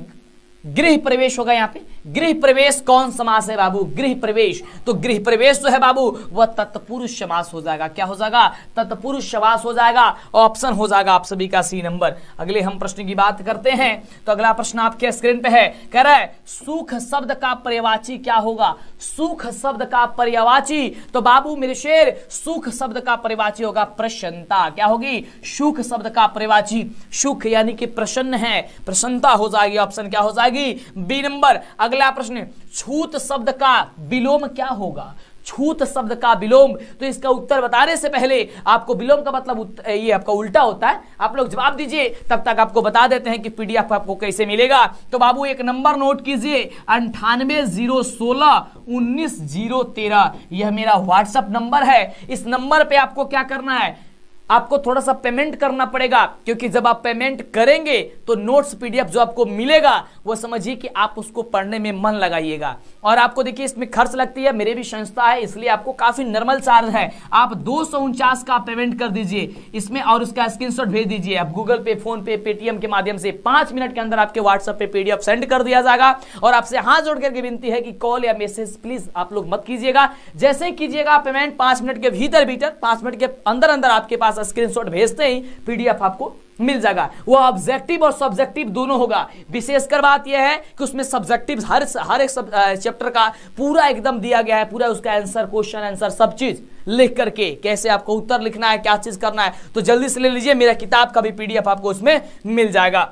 गृह प्रवेश होगा। यहाँ पे गृह प्रवेश कौन समास है बाबू, गृह प्रवेश, तो गृह प्रवेश जो है बाबू वह तत्पुरुष समास हो जाएगा। क्या हो जाएगा, तत्पुरुष समास हो जाएगा। ऑप्शन हो जाएगा आप सभी का सी नंबर। अगले हम प्रश्न की बात करते हैं, तो अगला प्रश्न आपके स्क्रीन पे है, कह रहा है सुख शब्द का पर्यायवाची क्या होगा, सुख शब्द का पर्यायवाची, तो बाबू मेरे शेर सुख शब्द का पर्यायवाची होगा प्रसन्नता। क्या होगी, सुख शब्द का पर्यायवाची, सुख यानी कि प्रसन्न है, प्रसन्नता हो जाएगी। ऑप्शन क्या हो जाएगी, बी नंबर। अगला प्रश्न, छूत शब्द का विलोम क्या होगा, छूत शब्द का विलोम, तो इसका उत्तर बताने से पहले आपको विलोम का मतलब ये आपका उल्टा होता है, आप लोग जवाब दीजिए, तब तक आपको बता देते हैं कि पीडीएफ आपको कैसे मिलेगा। तो बाबू एक नंबर नोट कीजिए, 9801619013, यह मेरा व्हाट्सएप नंबर है। इस नंबर पे आपको क्या करना है, आपको थोड़ा सा पेमेंट करना पड़ेगा, क्योंकि जब आप पेमेंट करेंगे तो नोट्स पीडीएफ जो आपको मिलेगा वो समझिए कि आप उसको पढ़ने में मन लगाइएगा। और आपको देखिए इसमें खर्च लगती है, मेरे भी संस्था है, इसलिए आपको काफी नॉर्मल चार्ज है। आप 249 का पेमेंट कर दीजिए इसमें, और उसका स्क्रीनशॉट भेज दीजिए। आप गूगल पे, फोन पे, पेटीएम के माध्यम से 5 मिनट के अंदर आपके व्हाट्सएप पे पीडीएफ सेंड कर दिया जाएगा। और आपसे हाथ जोड़ करके विनती है कि कॉल या मैसेज प्लीज आप लोग मत कीजिएगा। जैसे ही कीजिएगा पेमेंट, 5 मिनट के भीतर 5 मिनट के अंदर आपके पास स्क्रीनशॉट भेजते ही पीडीएफ आपको मिल जाएगा। वो ऑब्जेक्टिव और सब्जेक्टिव दोनों होगा। विशेषकर बात यह है कि उसमें सब्जेक्टिव हर एक चैप्टर का पूरा एकदम दिया गया है, पूरा उसका आंसर, क्वेश्चन आंसर सब चीज लिख करके, कैसे आपको उत्तर लिखना है, क्या चीज करना है। तो जल्दी से ले लीजिए, मेरा किताब का भी पीडीएफ आपको उसमें मिल जाएगा।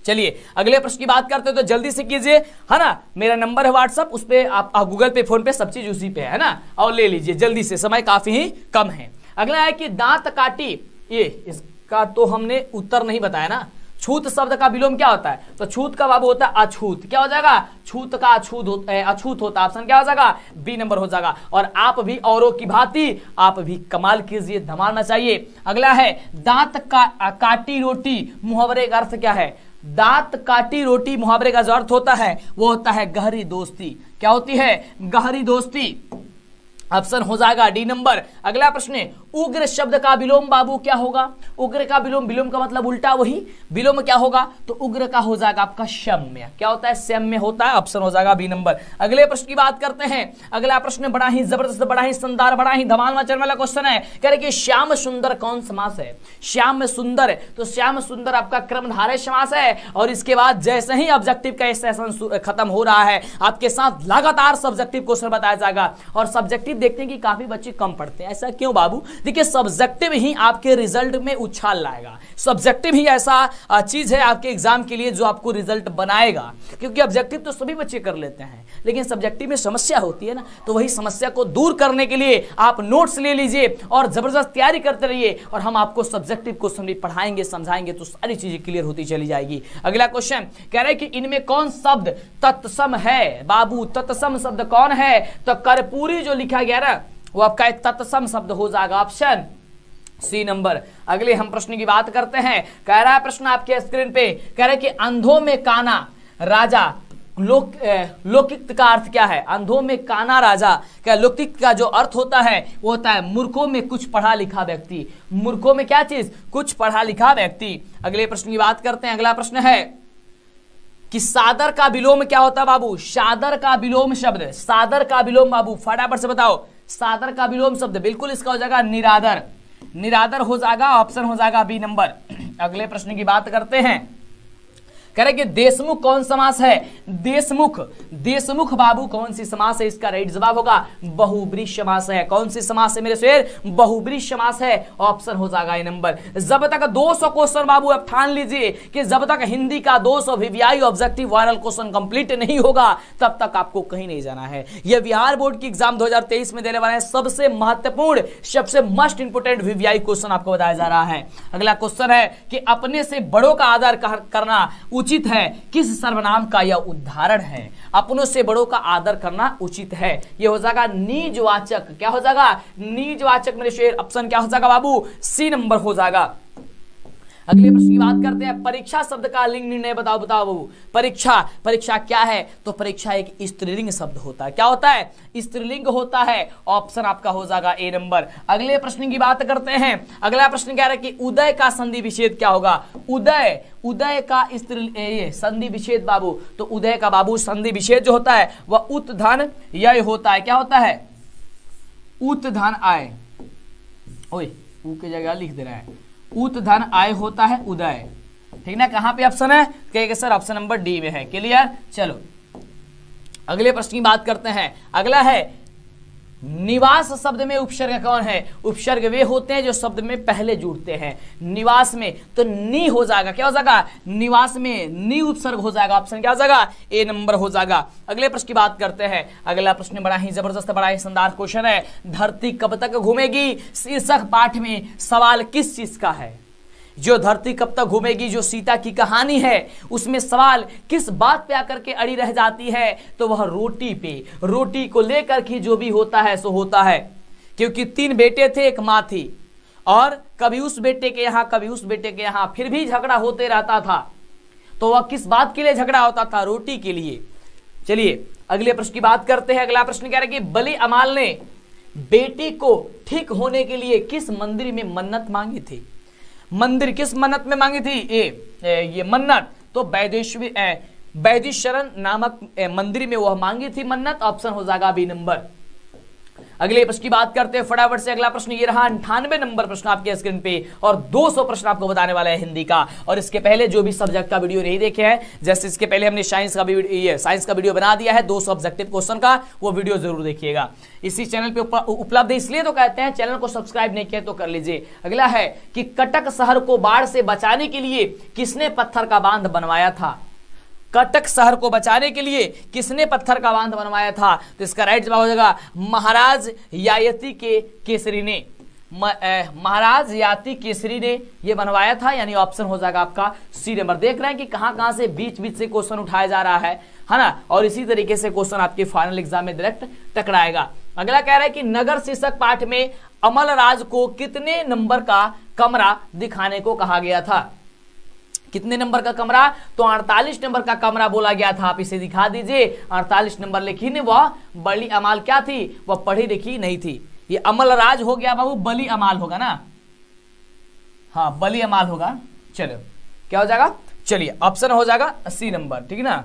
चलिए अगले प्रश्न की बात करते हो, तो जल्दी से कीजिए, है ना। मेरा नंबर है व्हाट्सएप, उस पे आप गूगल पे, फोन पे, सब चीज उसी पे है ना, और ले लीजिए जल्दी से, समय काफी ही कम है। अगला है कि दांत काटी, ये इसका तो हमने उत्तर नहीं बताया ना। छूत शब्द का विलोम क्या होता है, तो छूत का बाबू होता है अछूत। क्या हो जाएगा, छूत का अछूत होता है। ऑप्शन क्या हो जाएगा, बी नंबर हो जाएगा। और आप भी औरों की भांति आप भी कमाल कीजिए, धमाल मचाइए। अगला है दांत काटी रोटी, मुहावरे का अर्थ क्या है, दांत काटी रोटी मुहावरे का जो अर्थ होता है वो होता है गहरी दोस्ती। क्या होती है, गहरी दोस्ती। ऑप्शन हो जाएगा डी नंबर। अगला प्रश्न, उग्र शब्द का विलोम बाबू क्या होगा, उग्र का विलोम, विलोम का मतलब उल्टा, वही विलोम क्या होगा, तो उग्र का हो जाएगा आपका सौम्य। क्या होता है, सौम्य होता है। ऑप्शन हो जाएगा बी नंबर। अगले प्रश्न की बात करते हैं। अगला प्रश्न बड़ा ही जबरदस्त, बड़ा ही शानदार, बड़ा ही धमाल मचाने वाला क्वेश्चन है। कह रहे कि श्याम सुंदर कौन समास है, श्याम सुंदर, तो श्याम सुंदर आपका क्रमधारय समास है। और इसके बाद जैसे ही ऑब्जेक्टिव का सेशन खत्म हो रहा है, आपके साथ लगातार सब्जेक्टिव क्वेश्चन बताया जाएगा। और सब्जेक्टिव देखते हैं कि काफी बच्चे कम पढ़ते हैं, ऐसा क्यों बाबू, देखिए सब्जेक्टिव ही आपके रिजल्ट में उछाल लाएगा। सब्जेक्टिव ही ऐसा चीज है आपके एग्जाम के लिए जो आपको रिजल्ट बनाएगा, क्योंकि ऑब्जेक्टिव तो सभी बच्चे कर लेते हैं, लेकिन सब्जेक्टिव में समस्या होती है ना, तो वही समस्या को दूर करने के लिए आप नोट्स ले लीजिए और जबरदस्त तैयारी करते रहिए, और हम आपको सब्जेक्टिव क्वेश्चन भी पढ़ाएंगे, समझाएंगे, तो सारी चीजें क्लियर होती चली जाएगी। अगला क्वेश्चन कह रहे हैं कि इनमें कौन शब्द तत्सम है बाबू, तत्सम शब्द कौन है, तो कर्पूरी जो लिखा गया ना वो आपका एक तत्सम शब्द हो जाएगा। Option C number. अगले हम प्रश्न की बात करते हैं। कह रहा है प्रश्न आपके स्क्रीन पे, कह रहे कि अंधों में काना राजा, लौकिक का अर्थ क्या है, अंधों में काना राजा, क्या लौकिक का जो अर्थ होता है वो होता है मूर्खों में कुछ पढ़ा लिखा व्यक्ति। मूर्खों में क्या चीज, कुछ पढ़ा लिखा व्यक्ति। अगले प्रश्न की बात करते हैं। अगला प्रश्न है कि सादर का विलोम क्या होता है बाबू, सादर का विलोम शब्द, सादर का विलोम बाबू फटाफट से बताओ, सादर का विलोम शब्द बिल्कुल इसका हो जाएगा निरादर, निरादर हो जाएगा। ऑप्शन हो जाएगा बी नंबर। अगले प्रश्न की बात करते हैं। कह रहे कि देशमुख कौन समास है? देशमुख, देशमुख बाबू कौन सी समास है? इसका राइट जवाब होगा बहुब्रीहि समास है। कौन सी समास है मेरे शेर? बहुब्रीहि समास है। ऑप्शन हो जाएगा ये नंबर। जब तक 200 क्वेश्चन बाबू अब ठान लीजिए कि जब तक हिंदी का 200 VVI objective viral question complete नहीं होगा तब तक आपको कहीं नहीं जाना है। यह बिहार बोर्ड की एग्जाम 2023 में देने वाले हैं सबसे महत्वपूर्ण, सबसे मस्ट इंपोर्टेंट वीवीआई क्वेश्चन आपको बताया जा रहा है। अगला क्वेश्चन है कि अपने से बड़ों का आदर करना उचित है, किस सर्वनाम का यह उदाहरण है? अपनों से बड़ों का आदर करना उचित है, यह हो जाएगा निजवाचक। क्या हो जाएगा? निजवाचक मेरे शेर। ऑप्शन क्या हो जाएगा बाबू? सी नंबर हो जाएगा। अगले प्रश्न की बात करते हैं। परीक्षा शब्द का लिंग निर्णय बताओ बाबू। परीक्षा, परीक्षा क्या है? तो परीक्षा एक स्त्रीलिंग शब्द होता है। क्या होता है? स्त्रीलिंग होता है। ऑप्शन आपका हो जाएगा ए नंबर। अगले प्रश्न की बात करते हैं। अगला प्रश्न क्या है कि उदय का संधि विच्छेद क्या होगा? उदय, उदय का स्त्री संधि विच्छेद बाबू, तो उदय का बाबू संधि विच्छेद जो होता है वह उत धन यय होता है। क्या होता है? उत धन आय। ओए ऊ की जगह लिख दे रहा है, उत धन आय होता है उदय। ठीक ना? कहां पे ऑप्शन है? कहेंगे सर ऑप्शन नंबर डी में है। क्लियर? चलो अगले प्रश्न की बात करते हैं। अगला है निवास शब्द में उपसर्ग कौन है? उपसर्ग वे होते हैं जो शब्द में पहले जुड़ते हैं। निवास में तो नी हो जाएगा। क्या हो जाएगा? निवास में नी उपसर्ग हो जाएगा। ऑप्शन क्या हो जाएगा? ए नंबर हो जाएगा। अगले प्रश्न की बात करते हैं। अगला प्रश्न बड़ा ही जबरदस्त, बड़ा ही शानदार क्वेश्चन है। धरती कब तक घूमेगी शीर्षक पाठ में सवाल किस चीज का है? जो धरती कब तक घूमेगी जो सीता की कहानी है उसमें सवाल किस बात पे आकर के अड़ी रह जाती है? तो वह रोटी पे, रोटी को लेकर के जो भी होता है सो होता है। क्योंकि 3 बेटे थे, एक माँ थी, और कभी उस बेटे के यहाँ कभी उस बेटे के यहाँ, फिर भी झगड़ा होते रहता था। तो वह किस बात के लिए झगड़ा होता था? रोटी के लिए। चलिए अगले प्रश्न की बात करते हैं। अगला प्रश्न क्या है कि बली अमाल ने बेटी को ठीक होने के लिए किस मंदिर में मन्नत मांगी थी? मंदिर किस मन्नत में मांगी थी? ये मन्नत तो वैदेश्वरन नामक मंदिर में वह मांगी थी मन्नत। ऑप्शन हो जाएगा बी नंबर। अगले प्रश्न की बात करते हैं फटाफट से। अगला प्रश्न ये रहा 98 नंबर प्रश्न आपके स्क्रीन पे, और 200 प्रश्न आपको बताने वाला है हिंदी का। और इसके पहले जो भी सब्जेक्ट का वीडियो नहीं देखे हैं, जैसे इसके पहले हमने साइंस का वीडियो बना दिया है 200 ऑब्जेक्टिव क्वेश्चन का, वो वीडियो जरूर देखिएगा। इसी चैनल पे उपलब्ध है, इसलिए तो कहते हैं चैनल को सब्सक्राइब नहीं किया तो कर लीजिए। अगला है कि कटक शहर को बाढ़ से बचाने के लिए किसने पत्थर का बांध बनवाया था? कटक शहर को बचाने के लिए किसने पत्थर का बांध बनवाया था? तो इसका राइट जवाब हो जाएगा महाराज यायती के केसरी ने। महाराज याती केसरी ने ये बनवाया था, यानी ऑप्शन हो जाएगा आपका सी नंबर। देख रहे हैं कि कहां से बीच बीच से क्वेश्चन उठाया जा रहा है ना? और इसी तरीके से क्वेश्चन आपके फाइनल एग्जाम में डायरेक्ट टकराएगा। अगला कह रहा है कि नगर शीर्षक पाठ में अमलराज को कितने नंबर का कमरा दिखाने को कहा गया था? कितने नंबर का कमरा? तो 48 नंबर का कमरा बोला गया था। आप इसे दिखा दीजिए 48 नंबर। लेकिन वह बली अमाल क्या थी? वह पढ़ी लिखी नहीं थी। ये अमलराज हो गया बाबू, बली अमाल होगा ना? हाँ बली अमाल होगा। चलो क्या हो जाएगा? चलिए ऑप्शन हो जाएगा सी नंबर। ठीक है ना?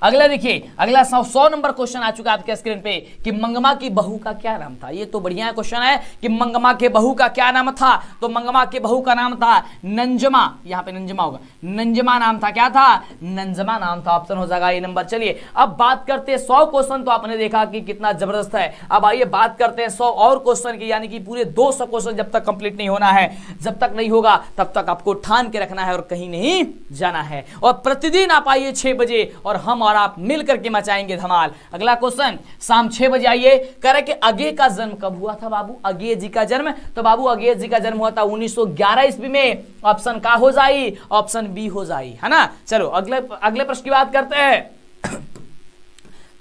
अगला देखिए, अगला 100 नंबर क्वेश्चन आ चुका है आपके स्क्रीन पे कि मंगमा की बहू का क्या नाम था? ये तो बढ़िया क्वेश्चन है कि मंगमा के बहू का क्या नाम था? तो मंगमा के बहू का नाम था नंजमा। यहाँ पे नंजमा होगा, नंजमा नाम था। क्या था? नंजमा नाम था। ऑप्शन हो जाएगा ये नंबर। चलिए अब बात करते हैं 100 क्वेश्चन तो आपने देखा कि कितना जबरदस्त है। अब आइए बात करते हैं 100 और क्वेश्चन की, यानी कि पूरे 200 क्वेश्चन जब तक कंप्लीट नहीं होना है, जब तक नहीं होगा तब तक आपको ठान के रखना है और कहीं नहीं जाना है। और प्रतिदिन आप आइए 6 बजे और हम और आप मिल करके मचाएंगे धमाल। अगला क्वेश्चन शाम 6 बजे आइए। कह रहे कि अगेय का जन्म कब हुआ था बाबू? अगेय जी का जन्म, तो बाबू अगेय जी का जन्म हुआ था 1911 ईस्वी में। ऑप्शन का हो जाए? ऑप्शन बी हो जाए, है ना? चलो अगले प्रश्न की बात करते हैं।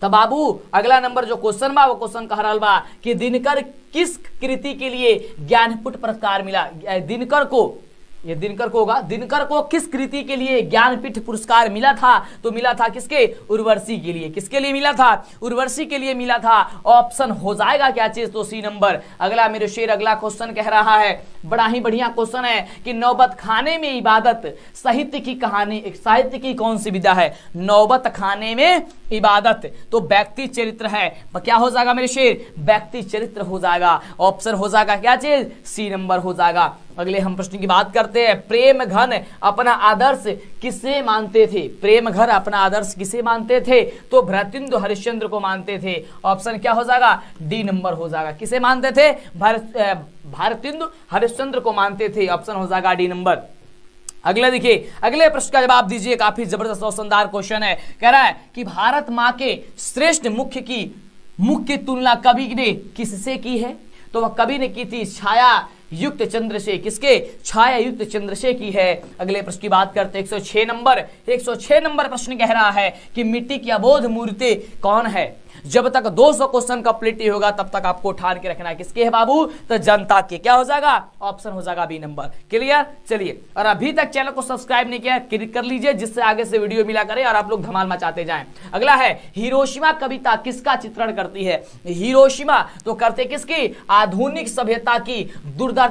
तो बाबू अगला नंबर जो क्वेश्चन बा वो क्वेश्चन कह रहा बा कि दिनकर किस कृति के लिए ज्ञानपीठ पुरस्कार मिला? दिनकर को, ये दिनकर को होगा, दिनकर को किस कृति के लिए ज्ञानपीठ पुरस्कार मिला था? तो मिला था किसके? उर्वशी के लिए। किसके लिए मिला था? उर्वशी के लिए मिला था। ऑप्शन हो जाएगा क्या चीज? तो सी नंबर। अगला मेरे शेर अगला क्वेश्चन कह रहा है, बड़ा ही बढ़िया क्वेश्चन है कि नौबत खाने में इबादत साहित्य की कहानी, साहित्य की कौन सी विधा है? नौबत खाने में इबादत तो व्यक्ति चरित्र है। क्या हो जाएगा मेरे शेर? व्यक्ति चरित्र हो जाएगा। ऑप्शन हो जाएगा क्या चीज? सी नंबर हो जाएगा। अगले हम प्रश्न की बात करते हैं, प्रेम घन अपना आदर्श किसे मानते थे? प्रेम घन अपना आदर्श किसे मानते थे? तो भरतेंदु हरिश्चंद्र को मानते थे। ऑप्शन क्या हो जाएगा? डी नंबर हो जाएगा। किसे मानते थे? भरतेंदु हरिश्चंद्र को मानते थे। ऑप्शन हो जाएगा डी नंबर। अगले देखिए, अगले प्रश्न का जवाब दीजिए। काफी जबरदस्त और शानदार क्वेश्चन है। कह रहा है कि भारत माँ के श्रेष्ठ मुख की तुलना कवि ने किससे की है? तो वह कवि ने की थी छाया युक्त चंद्र से। किसके? छाया युक्त चंद्र से की है। अगले प्रश्न की बात करते हैं 106 नंबर प्रश्न कह रहा है कि मिट्टी की अबोध मूर्ति कौन है? जब तक 200 क्वेश्चन कंप्लीट नहीं होगा तब तक आपको ठान के रखना है। किसके है बाबू? तो जनता के। क्या हो जाएगा? ऑप्शन हो जाएगा बी नंबर। क्लियर? चलिए, और अभी तक चैनल को सब्सक्राइब नहीं किया, क्लिक कर लीजिए जिससे आगे से वीडियो मिला करे और आप लोग धमाल मचाते जाएं। अगला है, हिरोशिमा कविता किसका चित्रण करती है? हिरोशिमा तो करते किसकी? आधुनिक सभ्यता की दुर्दशा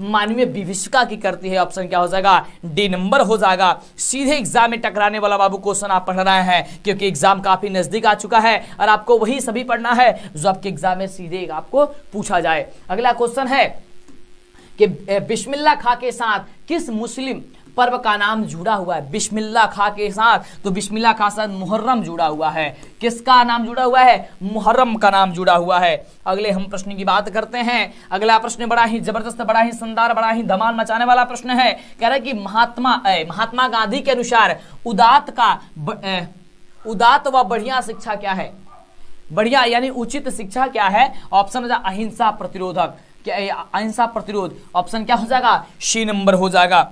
मानवीय विभीषिका की करती है। ऑप्शन क्या हो जाएगा? डी नंबर हो जाएगा। सीधे एग्जाम में टकराने वाला बाबू क्वेश्चन आप पढ़ रहे हैं, क्योंकि एग्जाम काफी नजदीक आ चुका है और आपको वही सभी पढ़ना है जो आपके एग्जाम में सीधे आपको पूछा जाए। अगला क्वेश्चन है कि बिस्मिल्लाह खां के साथ किस मुस्लिम पर्व का नाम जुड़ा हुआ है? बिस्मिल्लाह खां के साथ, तो बिस्मिल्लाह खां साथ मुहर्रम जुड़ा हुआ है। किसका नाम जुड़ा हुआ है? मुहर्रम का नाम जुड़ा हुआ है। अगले हम प्रश्न की बात करते हैं। अगला प्रश्न बड़ा ही जबरदस्त, बड़ा ही शानदार, बड़ा ही धमाल मचाने वाला प्रश्न है। कह रहा है कि महात्मा गांधी के अनुसार उदात्त व बढ़िया शिक्षा क्या है? बढ़िया यानी उचित शिक्षा क्या है? ऑप्शन हो जाएगा अहिंसा प्रतिरोधक। क्या? अहिंसा प्रतिरोध। ऑप्शन क्या हो जाएगा? सी नंबर हो जाएगा।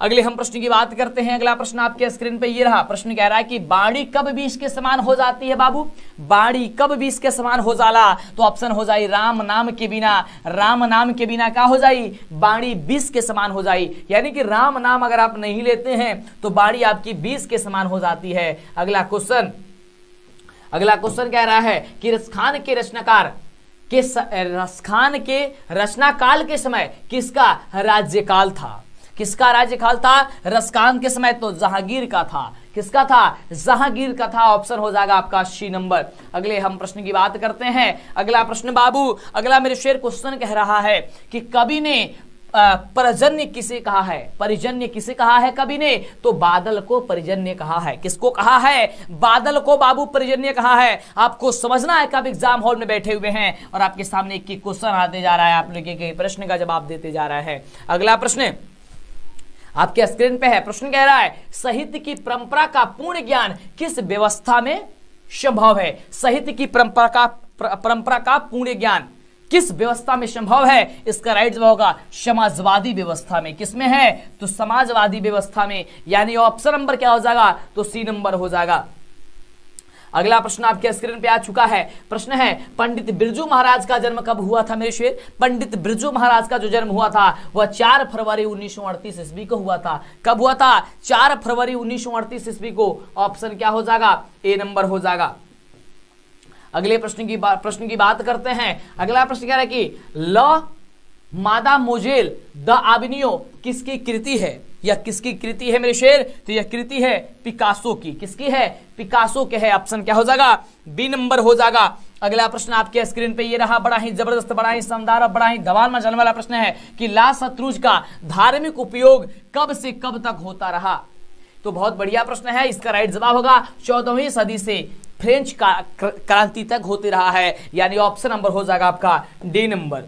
अगले हम प्रश्न की बात करते हैं। अगला प्रश्न आपके स्क्रीन पे ये रहा। प्रश्न कह रहा है कि बाड़ी कब बीस के समान हो जाती है बाबू? बाड़ी कब बीस के समान हो जाला? तो ऑप्शन हो जाए राम नाम के बिना क्या हो जाए? बाड़ी 20 के समान हो जाए। यानी कि राम नाम अगर आप नहीं लेते हैं तो बाड़ी आपकी 20 के समान हो जाती है। अगला क्वेश्चन कह रहा है कि रसखान के रचनाकाल के समय किसका राज्यकाल था? किसका राज्यकाल था रसखान के समय? तो जहांगीर का था। किसका था? जहांगीर का था। ऑप्शन हो जाएगा आपका सी नंबर। अगले हम प्रश्न की बात करते हैं। अगला प्रश्न बाबू, अगला मेरे शेर क्वेश्चन कह रहा है कि कवि ने परजन्य किसे कहा है? परिजन्य किसे कहा है कवि ने? तो बादल को परिजन्य कहा है। किसको कहा है? बादल को बाबू परिजन्य कहा है। आपको समझना है कि आप एग्जाम हॉल में बैठे हुए हैं और आपके सामने एक क्वेश्चन आते जा रहा है, आप लोग एक प्रश्न का जवाब देते जा रहा है। अगला प्रश्न आपके स्क्रीन पे है। प्रश्न कह रहा है साहित्य की परंपरा का पूर्ण ज्ञान किस व्यवस्था में संभव है? साहित्य की परंपरा का पूर्ण ज्ञान किस व्यवस्था में संभव है? इसका राइट जवाब होगा समाजवादी व्यवस्था में। किसमें है? तो समाजवादी व्यवस्था में। यानी ऑप्शन नंबर क्या हो जाएगा? तो सी नंबर हो जाएगा। अगला प्रश्न आपके स्क्रीन पे आ चुका है। प्रश्न है पंडित बिरजू महाराज का जन्म कब हुआ था मेरे शेर? पंडित बिरजू महाराज का जो जन्म हुआ था वह 4 फरवरी 1938 ईस्वी को हुआ था। कब हुआ था? 4 फरवरी 1938 ईस्वी को। ऑप्शन क्या हो जाएगा? ए नंबर हो जाएगा। अगले प्रश्न की बात करते हैं। अगला प्रश्न कह रहा है कि ल मादा मोजेल द आबिनियो किसकी कृति है? यह किसकी कृति है मेरे शेर? तो यह कृति है पिकासो की। किसकी है? पिकासो के है। ऑप्शन क्या हो जाएगा? बी नंबर हो जाएगा। अगला प्रश्न आपके स्क्रीन पे ये रहा। बड़ा ही जबरदस्त, बड़ा ही शानदार और बड़ा ही धमाल मचाने वाला प्रश्न है कि ला शत्रुज का धार्मिक उपयोग कब से कब तक होता रहा? तो बहुत बढ़िया प्रश्न है। इसका राइट जवाब होगा 14वीं सदी से फ्रेंच क्रांति तक होते रहा है। यानी ऑप्शन नंबर हो जाएगा आपका डी नंबर।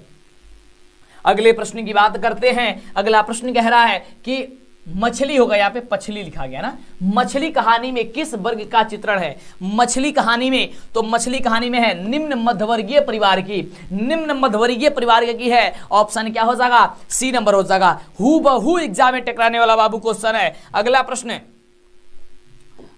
अगले प्रश्न की बात करते हैं। अगला प्रश्न कह रहा है कि मछली होगा, यहाँ पे पछली लिखा गया ना। मछली कहानी में किस वर्ग का चित्रण है? मछली कहानी में, तो मछली कहानी में है निम्न मध्यवर्गीय परिवार की। निम्न मध्यवर्गीय परिवार की है। ऑप्शन क्या हो जाएगा? सी नंबर हो जाएगा। हूबहू एग्जाम में टकराने वाला बाबू क्वेश्चन है।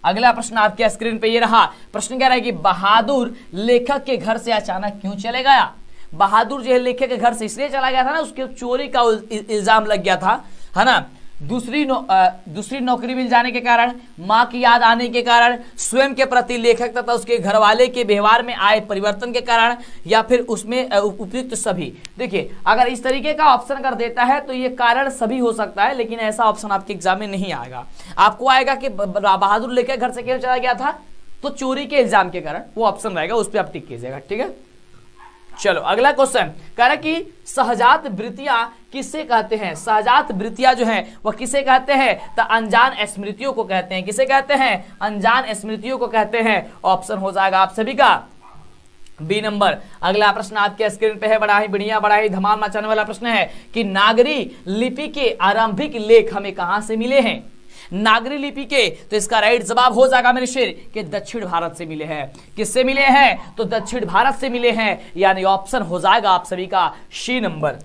अगला प्रश्न आपके स्क्रीन पे ये रहा। प्रश्न कह रहा है कि बहादुर लेखक के घर से अचानक क्यों चले गया? बहादुर जो है लेखक के घर से इसलिए चला गया था ना, उसके चोरी का इल्जाम लग गया था, है ना। दूसरी नौकरी मिल जाने के कारण, माँ की याद आने के कारण, स्वयं के प्रति लेखक तथा उसके घरवाले के व्यवहार में आए परिवर्तन के कारण, या फिर उसमें उपयुक्त सभी। देखिए अगर इस तरीके का ऑप्शन कर देता है तो ये कारण सभी हो सकता है, लेकिन ऐसा ऑप्शन आपके एग्जाम में नहीं आएगा। आपको आएगा कि बहादुर लेखक घर से क्यों चला गया था, तो चोरी के इल्जाम के कारण, वो ऑप्शन रहेगा, उस पर आप टिक कीजिएगा। ठीक है, चलो अगला क्वेश्चन कह रहा है कि सहजात वृत्तियां किसे कहते हैं? सहजात वृत्तियां जो है वह किसे कहते हैं? तो अनजान स्मृतियों को कहते हैं। किसे कहते हैं? अनजान स्मृतियों को कहते हैं। ऑप्शन हो जाएगा आप सभी का बी नंबर। अगला प्रश्न आपके स्क्रीन पे है, बड़ा ही बढ़िया, बड़ा ही धमाल मचाने वाला प्रश्न है कि नागरी लिपि के आरंभिक लेख हमें कहां से मिले हैं? नागरी लिपि के, तो इसका राइट जवाब हो जाएगा मेरे शेर कि दक्षिण भारत से मिले हैं। किससे मिले हैं? तो दक्षिण भारत से मिले हैं, यानी ऑप्शन हो जाएगा आप सभी का सी नंबर।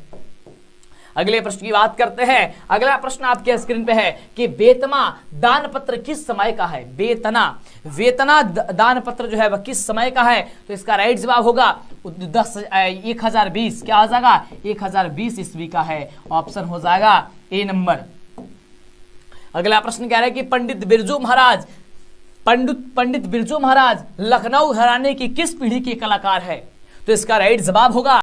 अगले प्रश्न की बात करते हैं। अगला प्रश्न आपके स्क्रीन पे है कि वेतना दान पत्र किस समय का है? वेतना दान पत्र जो है वह किस समय का है? तो इसका राइट जवाब होगा 1020। क्या हो जाएगा? 1020 ईस्वी का है। ऑप्शन हो जाएगा ए नंबर। अगला प्रश्न कह रहा है कि पंडित बिरजू महाराज लखनऊ घराने की किस पीढ़ी के कलाकार है? तो इसका राइट जवाब होगा